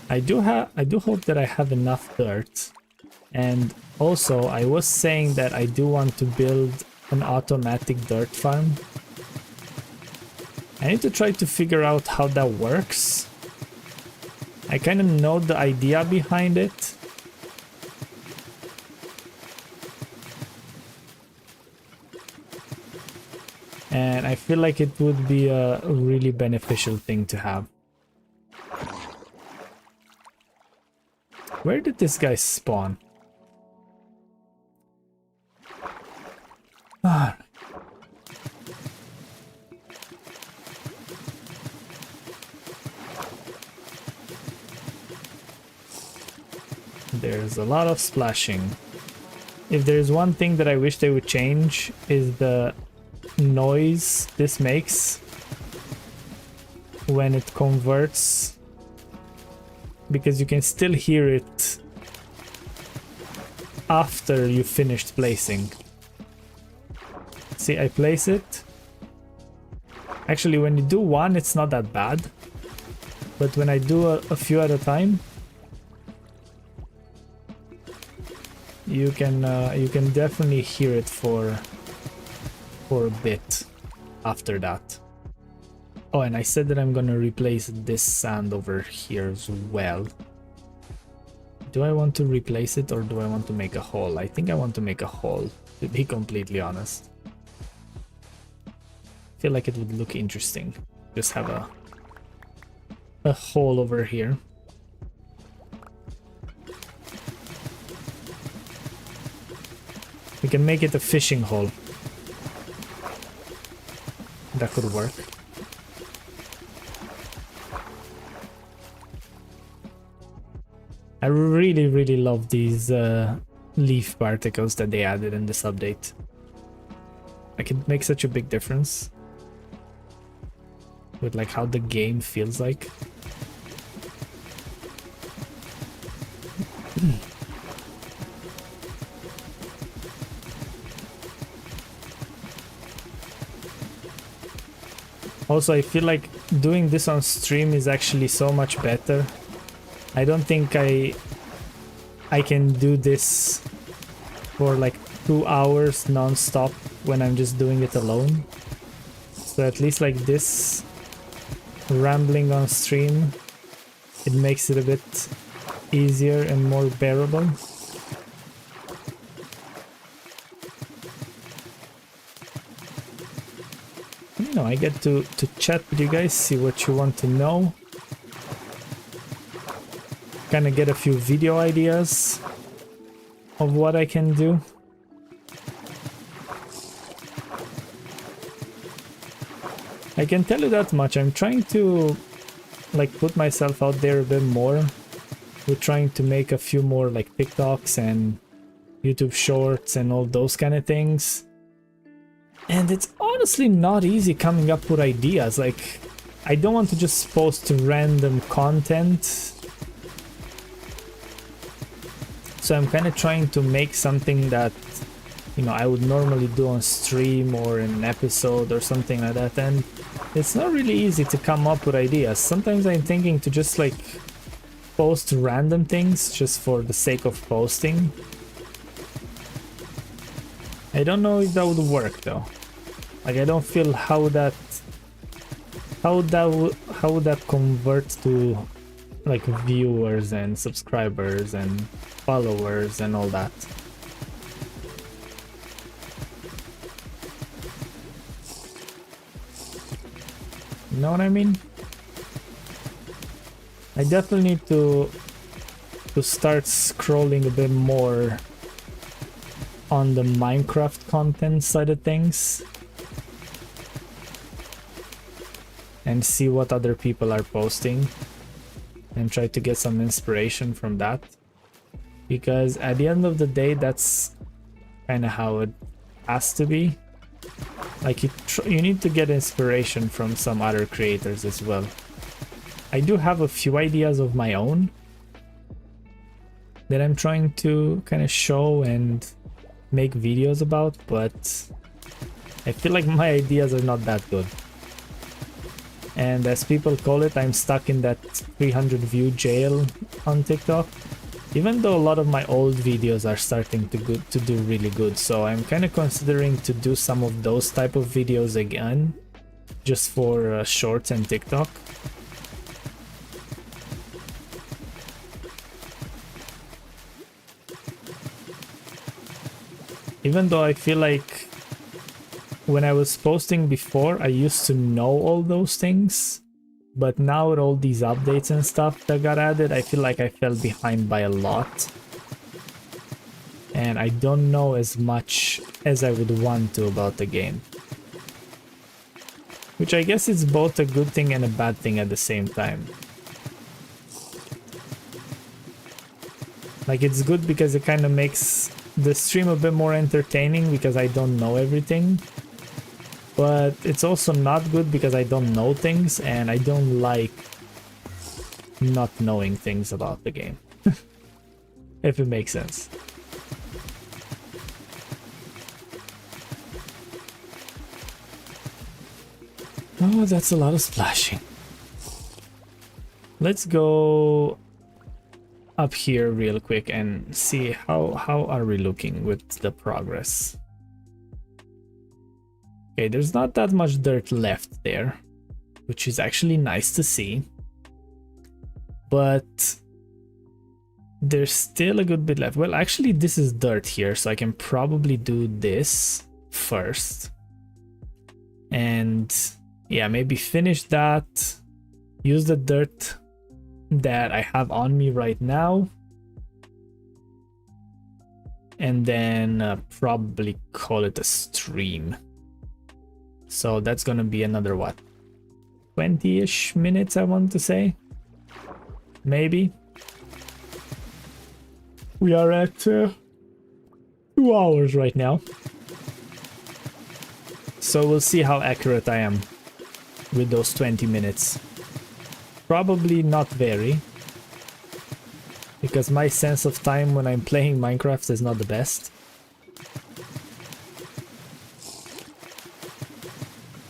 I do hope that I have enough dirt. And also I was saying that I do want to build an automatic dirt farm. I need to try to figure out how that works. I kind of know the idea behind it. And I feel like it would be a really beneficial thing to have. Where did this guy spawn? Ah. There's a lot of splashing. If there's one thing that I wish they would change is the noise this makes when it converts, because you can still hear it after you finished placing. See, I place it. Actually, when you do one, it's not that bad, but when I do a few at a time, you can definitely hear it for a bit after that. Oh, and I said that I'm gonna replace this sand over here as well. Do I want to replace it or do I want to make a hole? I think I want to make a hole, to be completely honest. I feel like it would look interesting. Just have a hole over here. We can make it a fishing hole. That could work. I really love these leaf particles that they added in this update. Like, it makes such a big difference with like how the game feels like. Also, I feel like doing this on stream is actually so much better. I don't think I can do this for like 2 hours non-stop when I'm just doing it alone. So at least like this, rambling on stream, it makes it a bit easier and more bearable. You know, I get to chat with you guys, see what you want to know. Kind of get a few video ideas of what I can do. I can tell you that much. I'm trying to like put myself out there a bit more. We're trying to make a few more like TikToks and YouTube shorts and all those kind of things. And it's honestly not easy coming up with ideas. Like, I don't want to just post random content. So I'm kind of trying to make something that, you know, I would normally do on stream or in an episode or something like that. And it's not really easy to come up with ideas. Sometimes I'm thinking to just like post random things just for the sake of posting. I don't know if that would work though. Like I don't feel how would that convert to like viewers and subscribers and followers and all that. You know what I mean? I definitely need to start scrolling a bit more on the Minecraft content side of things and see what other people are posting and try to get some inspiration from that, because at the end of the day that's kind of how it has to be. Like you need to get inspiration from some other creators as well. I do have a few ideas of my own that I'm trying to kind of show and make videos about, but I feel like my ideas are not that good. And as people call it, I'm stuck in that 300 view jail on TikTok. Even though a lot of my old videos are starting to do really good, so I'm kind of considering to do some of those type of videos again, just for shorts and TikTok. Even though I feel like when I was posting before, I used to know all those things, but now with all these updates and stuff that got added, I feel like I fell behind by a lot. And I don't know as much as I would want to about the game. Which I guess is both a good thing and a bad thing at the same time. Like it's good because it kind of makes the stream a bit more entertaining because I don't know everything. But it's also not good because I don't know things and I don't like not knowing things about the game. If it makes sense. Oh, that's a lot of splashing. Let's go up here real quick and see how are we looking with the progress. Okay, there's not that much dirt left there, which is actually nice to see. But there's still a good bit left. Well, actually this is dirt here, so I can probably do this first. And yeah, maybe finish that. Use the dirt that I have on me right now. And then probably call it a stream. So that's gonna be another, what, 20-ish minutes, I want to say. Maybe. We are at 2 hours right now. So we'll see how accurate I am with those 20 minutes. Probably not very. Because my sense of time when I'm playing Minecraft is not the best.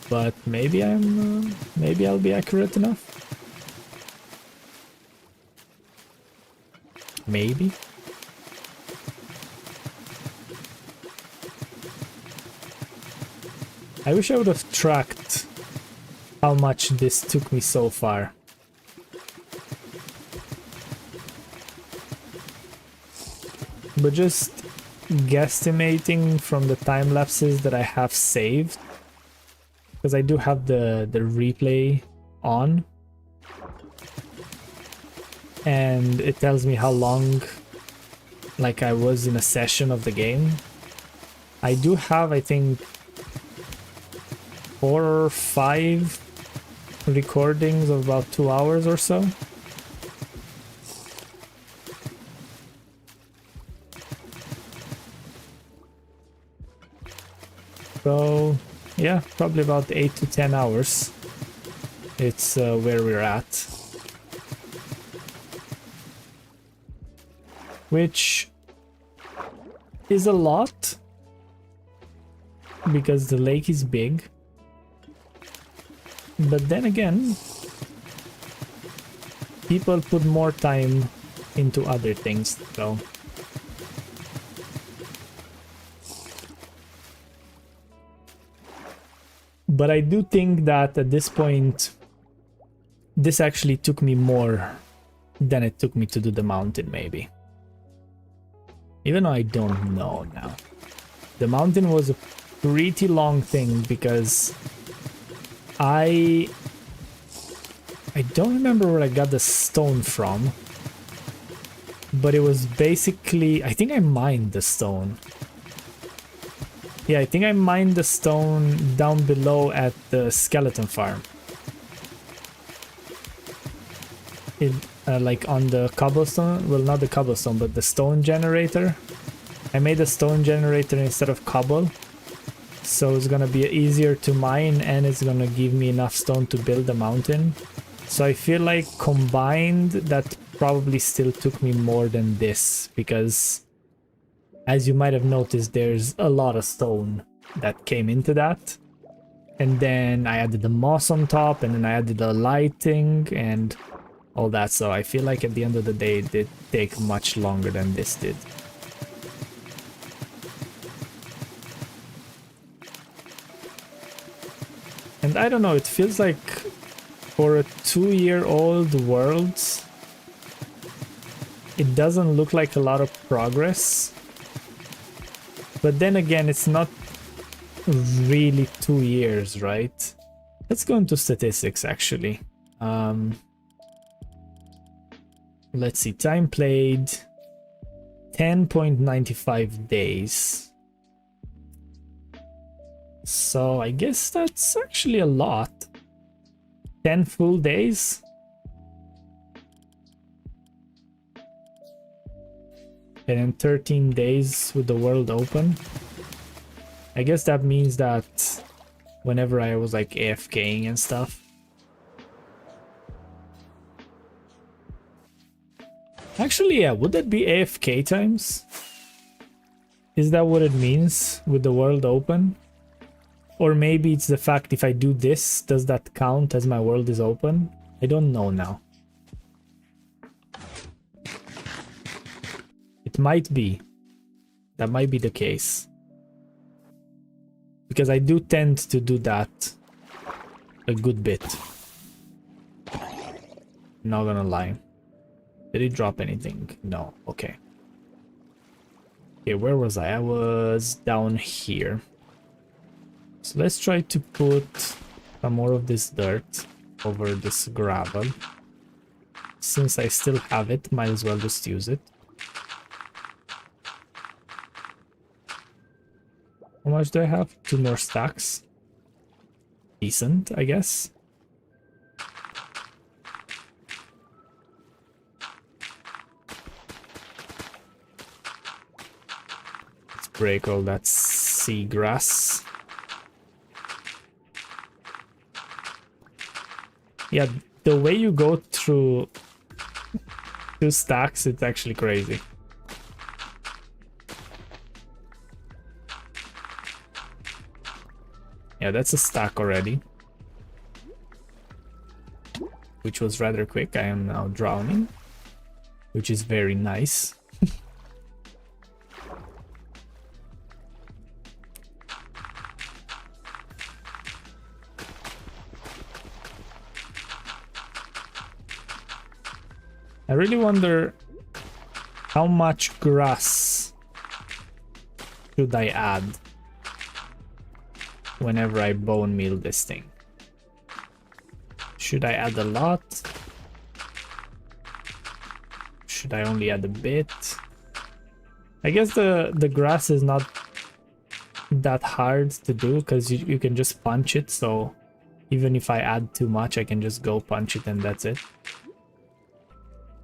But maybe maybe I'll be accurate enough. Maybe. I wish I would have tracked how much this took me so far. But just guesstimating from the time lapses that I have saved, because I do have the replay on, and it tells me how long like I was in a session of the game. I do have, I think, 4 or 5 recordings of about 2 hours or so. So yeah, probably about 8 to 10 hours. It's where we're at. Which is a lot, because the lake is big. But then again, people put more time into other things, so But I do think that at this point, this actually took me more than it took me to do the mountain, maybe. Even though I don't know now. The mountain was a pretty long thing because I don't remember where I got the stone from. But it was basically... I think I mined the stone. Yeah, I think I mined the stone down below at the skeleton farm. It, like on the cobblestone, well, not the cobblestone, but the stone generator. I made a stone generator instead of cobble, so it's gonna be easier to mine and it's gonna give me enough stone to build a mountain. So I feel like combined that probably still took me more than this, because as you might have noticed, there's a lot of stone that came into that. And then I added the moss on top, and then I added the lighting and all that, so I feel like at the end of the day it did take much longer than this did. And I don't know, it feels like for a 2-year-old world, it doesn't look like a lot of progress. But then again, it's not really 2 years, right? Let's go into statistics actually. Let's see, time played 10.95 days. So I guess that's actually a lot. 10 full days. And then 13 days with the world open. I guess that means that whenever I was like AFKing and stuff. Actually, yeah, would that be AFK times? Is that what it means with the world open? Or maybe it's the fact if I do this, does that count as my world is open? I don't know now. It might be. That might be the case. Because I do tend to do that a good bit. Not gonna lie. Did it drop anything? No. Okay. Okay, where was I? I was down here. So let's try to put some more of this dirt over this gravel. Since I still have it, might as well just use it. How much do I have? 2 more stacks. Decent, I guess. Let's break all that seagrass. Yeah, the way you go through 2 stacks, it's actually crazy. Yeah, that's a stack already. Which was rather quick. I am now drowning. Which is very nice. I really wonder how much grass should I add whenever I bone meal this thing. Should I add a lot? Should I only add a bit? I guess the grass is not that hard to do because you can just punch it, so even if I add too much I can just go punch it and that's it.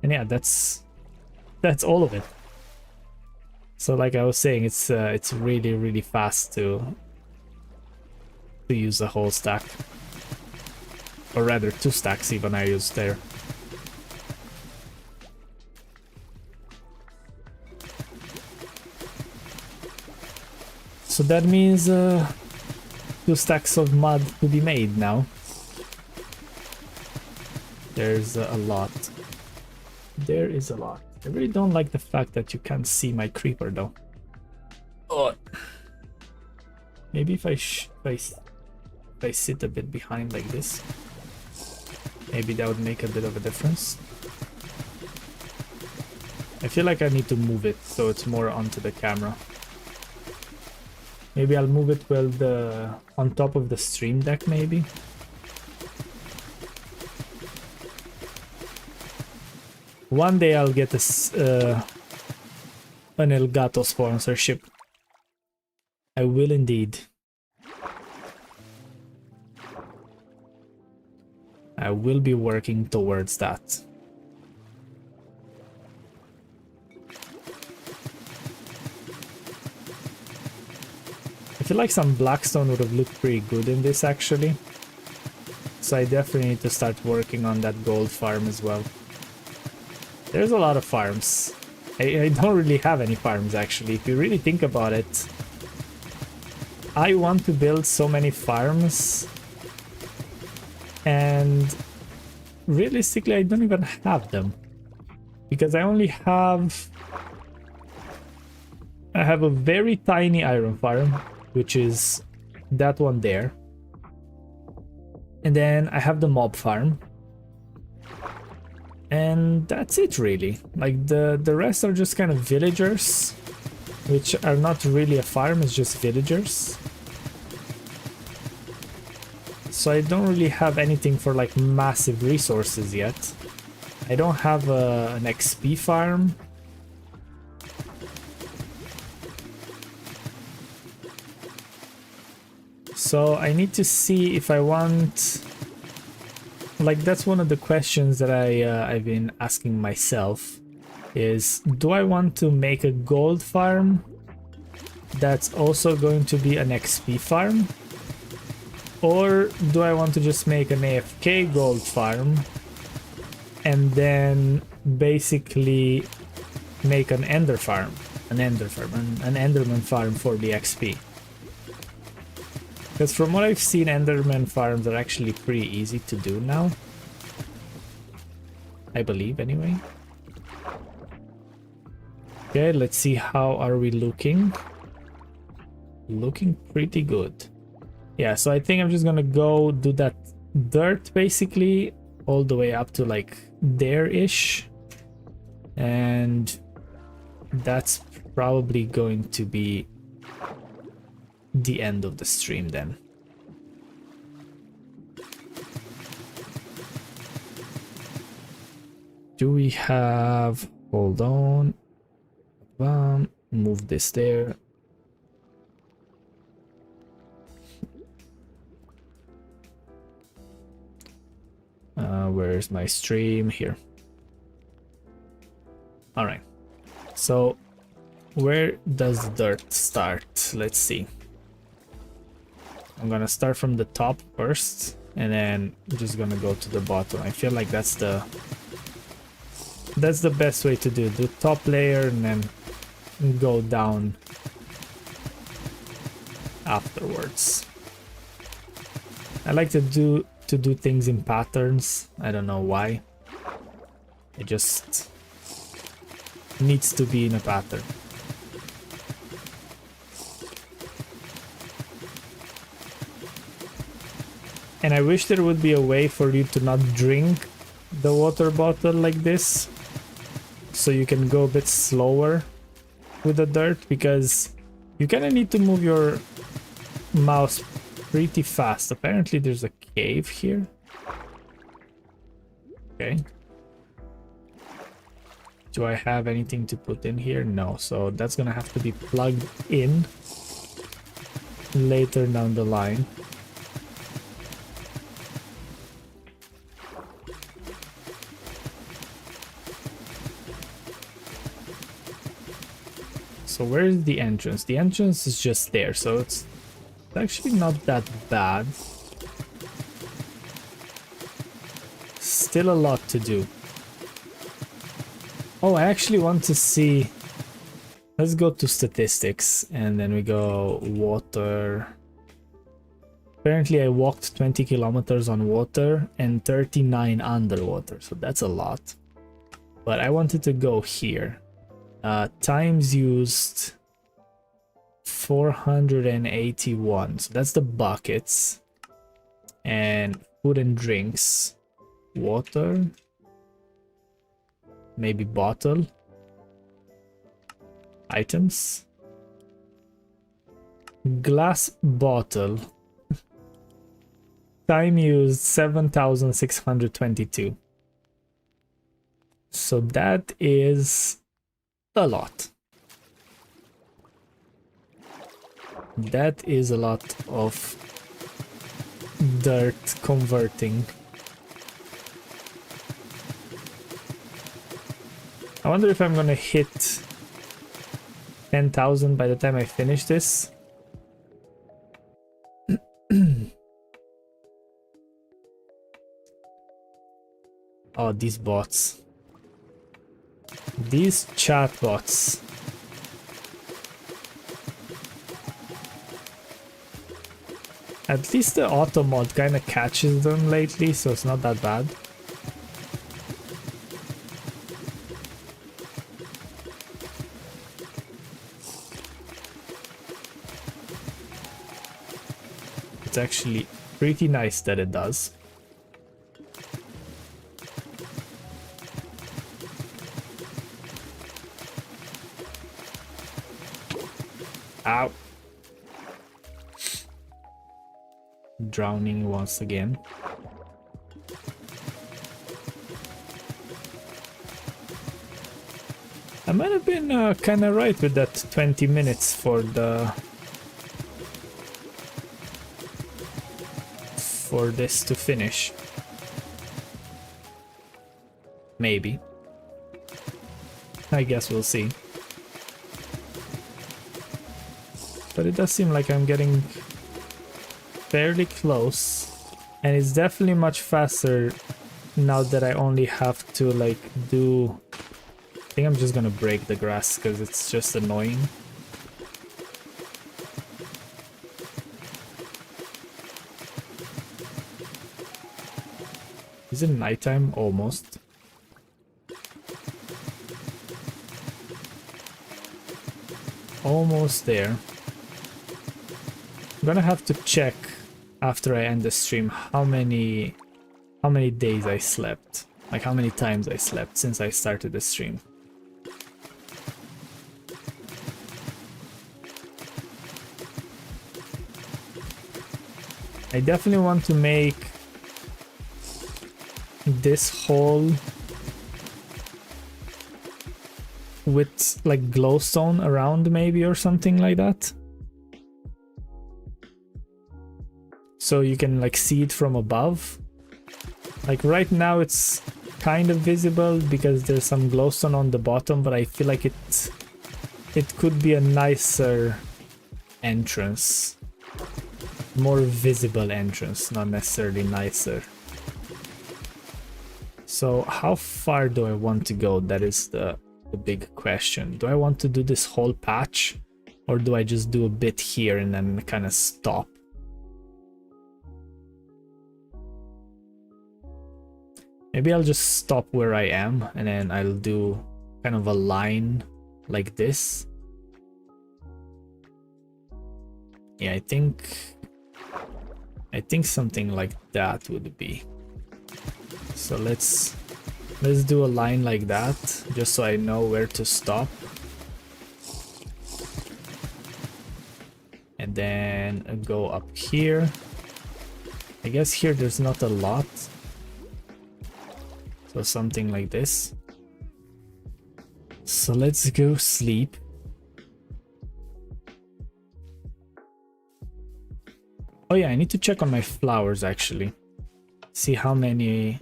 And yeah, that's all of it. So like I was saying, it's really fast to use the whole stack, or rather 2 stacks even I used there. So that means 2 stacks of mud to be made now. There's a lot. There is a lot. I really don't like the fact that you can't see my creeper though. Oh. Maybe if I if I sit a bit behind like this. Maybe that would make a bit of a difference. I feel like I need to move it so it's more onto the camera. Maybe I'll move it well on top of the stream deck maybe. One day I'll get an Elgato sponsorship. I will indeed. I will be working towards that. I feel like some Blackstone would have looked pretty good in this actually. So I definitely need to start working on that gold farm as well. There's a lot of farms. I don't really have any farms actually. If you really think about it, I want to build so many farms, and realistically I don't even have them because I have a very tiny iron farm, which is that one there, and then I have the mob farm, and that's it really. Like the rest are just kind of villagers, which are not really a farm, it's just villagers. So I don't really have anything for like massive resources yet. I don't have an XP farm. So I need to see if I want... Like that's one of the questions that I've been asking myself is, do I want to make a gold farm that's also going to be an XP farm? Or do I want to just make an AFK gold farm and then basically make an Ender farm, an Enderman farm for the XP? Because from what I've seen, Enderman farms are actually pretty easy to do now. I believe anyway. Okay, let's see how are we looking. Looking pretty good. Yeah, so I think I'm just gonna go do that dirt basically all the way up to like there-ish. And that's probably going to be the end of the stream then. Do we have... Hold on. Move this there. Where's my stream? Here. All right. So where does the dirt start? Let's see. I'm gonna start from the top first, and then I'm just gonna go to the bottom. I feel like that's the best way to do it. The top layer and then go down afterwards. I like to do things in patterns. I don't know why. It just needs to be in a pattern. And I wish there would be a way for you to not drink the water bottle like this, so you can go a bit slower with the dirt, because you kind of need to move your mouse pretty fast. Apparently there's a cave here. Okay. Do I have anything to put in here? No, so that's gonna have to be plugged in later down the line. So where is the entrance? The entrance is just there, so it's actually not that bad. Still a lot to do. Oh, I actually want to see... Let's go to statistics, and then we go water. Apparently I walked 20 kilometers on water and 39 underwater, so that's a lot. But I wanted to go here. Times used 481, so that's the buckets. And food and drinks. Water. Maybe bottle. Items. Glass bottle. Time used 7,622. So that is a lot. That is a lot of dirt converting. I wonder if I'm gonna hit 10,000 by the time I finish this. Oh, these bots. These chat bots. At least the auto mod kind of catches them lately, so it's not that bad. It's actually pretty nice that it does. Ow. Drowning once again. I might have been kind of right with that 20 minutes for this to finish. Maybe. I guess we'll see. But it does seem like I'm getting fairly close, and it's definitely much faster now that I only have to like do... I think I'm just gonna break the grass because it's just annoying. Is it nighttime? Almost. Almost there. I'm gonna have to check after I end the stream how many days I slept, like how many times I slept since I started the stream. I definitely want to make this hole with like glowstone around maybe or something like that. So you can like see it from above. Like right now it's kind of visible because there's some glowstone on the bottom, but I feel like it could be a nicer entrance. More visible entrance, not necessarily nicer. So how far do I want to go? That is the big question. Do I want to do this whole patch, or do I just do a bit here and then kind of stop? Maybe I'll just stop where I am and then I'll do kind of a line like this. Yeah, I think something like that would be. So let's do a line like that just so I know where to stop. And then go up here. I guess here there's not a lot. So something like this. So let's go sleep. Oh yeah, I need to check on my flowers actually. See how many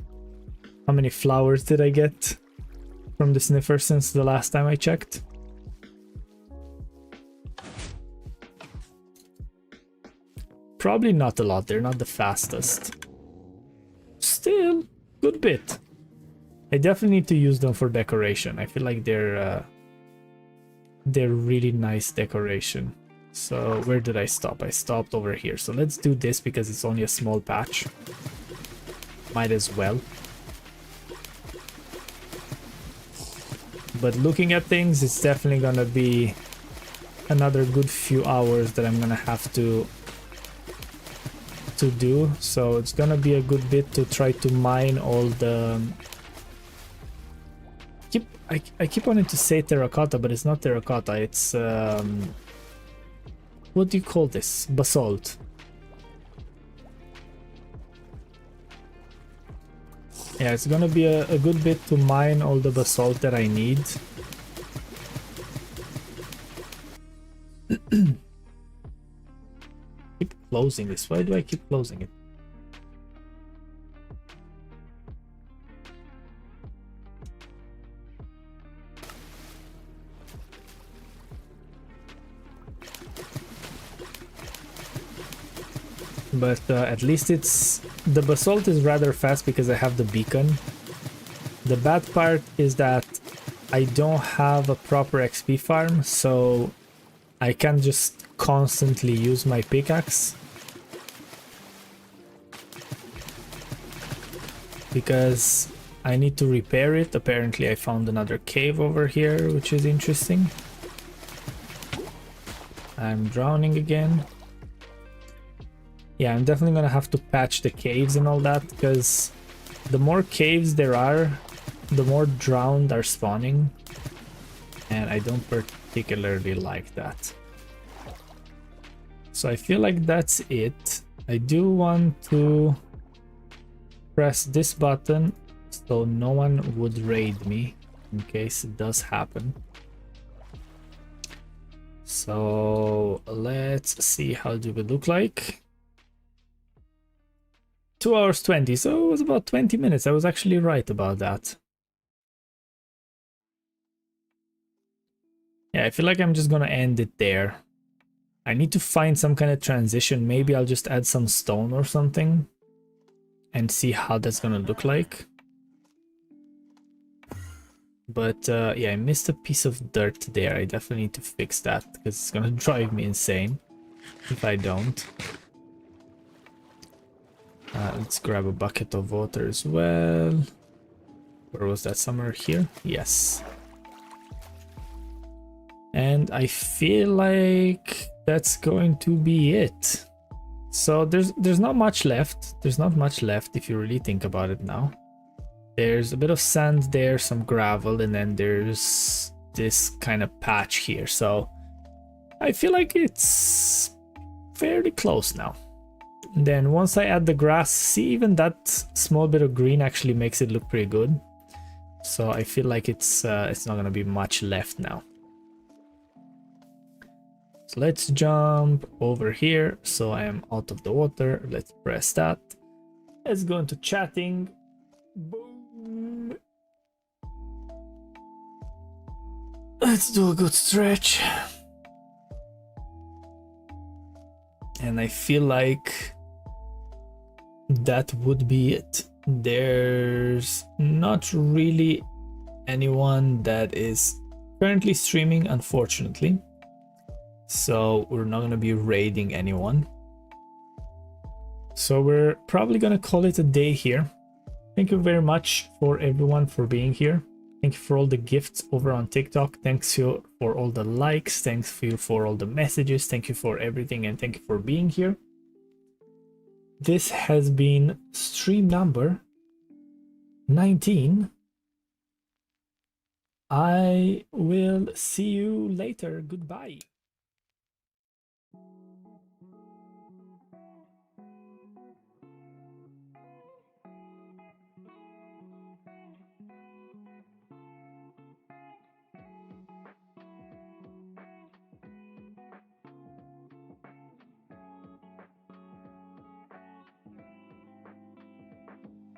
flowers did I get from the sniffer since the last time I checked. Probably not a lot, they're not the fastest. Still, good bit. I definitely need to use them for decoration. I feel like they're really nice decoration. So where did I stop? I stopped over here. So let's do this because it's only a small patch. Might as well. But looking at things, it's definitely gonna be another good few hours that I'm gonna have to to do, so it's gonna be a good bit to try to mine all the... I keep wanting to say terracotta, but it's not terracotta, it's... what do you call this? Basalt. Yeah, it's gonna be a good bit to mine all the basalt that I need. Keep closing this. Why do I keep closing it? But at least the basalt is rather fast because I have the beacon. The bad part is that I don't have a proper XP farm, so I can't just constantly use my pickaxe. Because I need to repair it. Apparently I found another cave over here, which is interesting. I'm drowning again. Yeah, I'm definitely gonna have to patch the caves and all that, because the more caves there are, the more drowned are spawning. And I don't particularly like that. So I feel like that's it. I do want to press this button so no one would raid me in case it does happen. So let's see, how do we look like? 2 hours 20, so it was about 20 minutes. I was actually right about that. Yeah, I feel like I'm just gonna end it there. I need to find some kind of transition. Maybe I'll just add some stone or something and see how that's gonna look like. But yeah, I missed a piece of dirt there. I definitely need to fix that because it's gonna drive me insane if I don't. Let's grab a bucket of water as well. Where was that? Somewhere here? Yes. And I feel like that's going to be it. So there's not much left. There's not much left if you really think about it now. There's a bit of sand there, some gravel, and then there's this kind of patch here. So I feel like it's fairly close now. And then once I add the grass, see, even that small bit of green actually makes it look pretty good. So I feel like it's not gonna be much left now. So let's jump over here so I am out of the water. Let's press that. Let's go into chatting. Boom. Let's do a good stretch. And I feel like that would be it. There's not really anyone that is currently streaming, unfortunately. So we're not going to be raiding anyone. So we're probably going to call it a day here. Thank you very much for everyone for being here. Thank you for all the gifts over on TikTok. Thanks you for all the likes. Thanks you for all the messages. Thank you for everything, and thank you for being here. This has been stream number 19. I will see you later. Goodbye.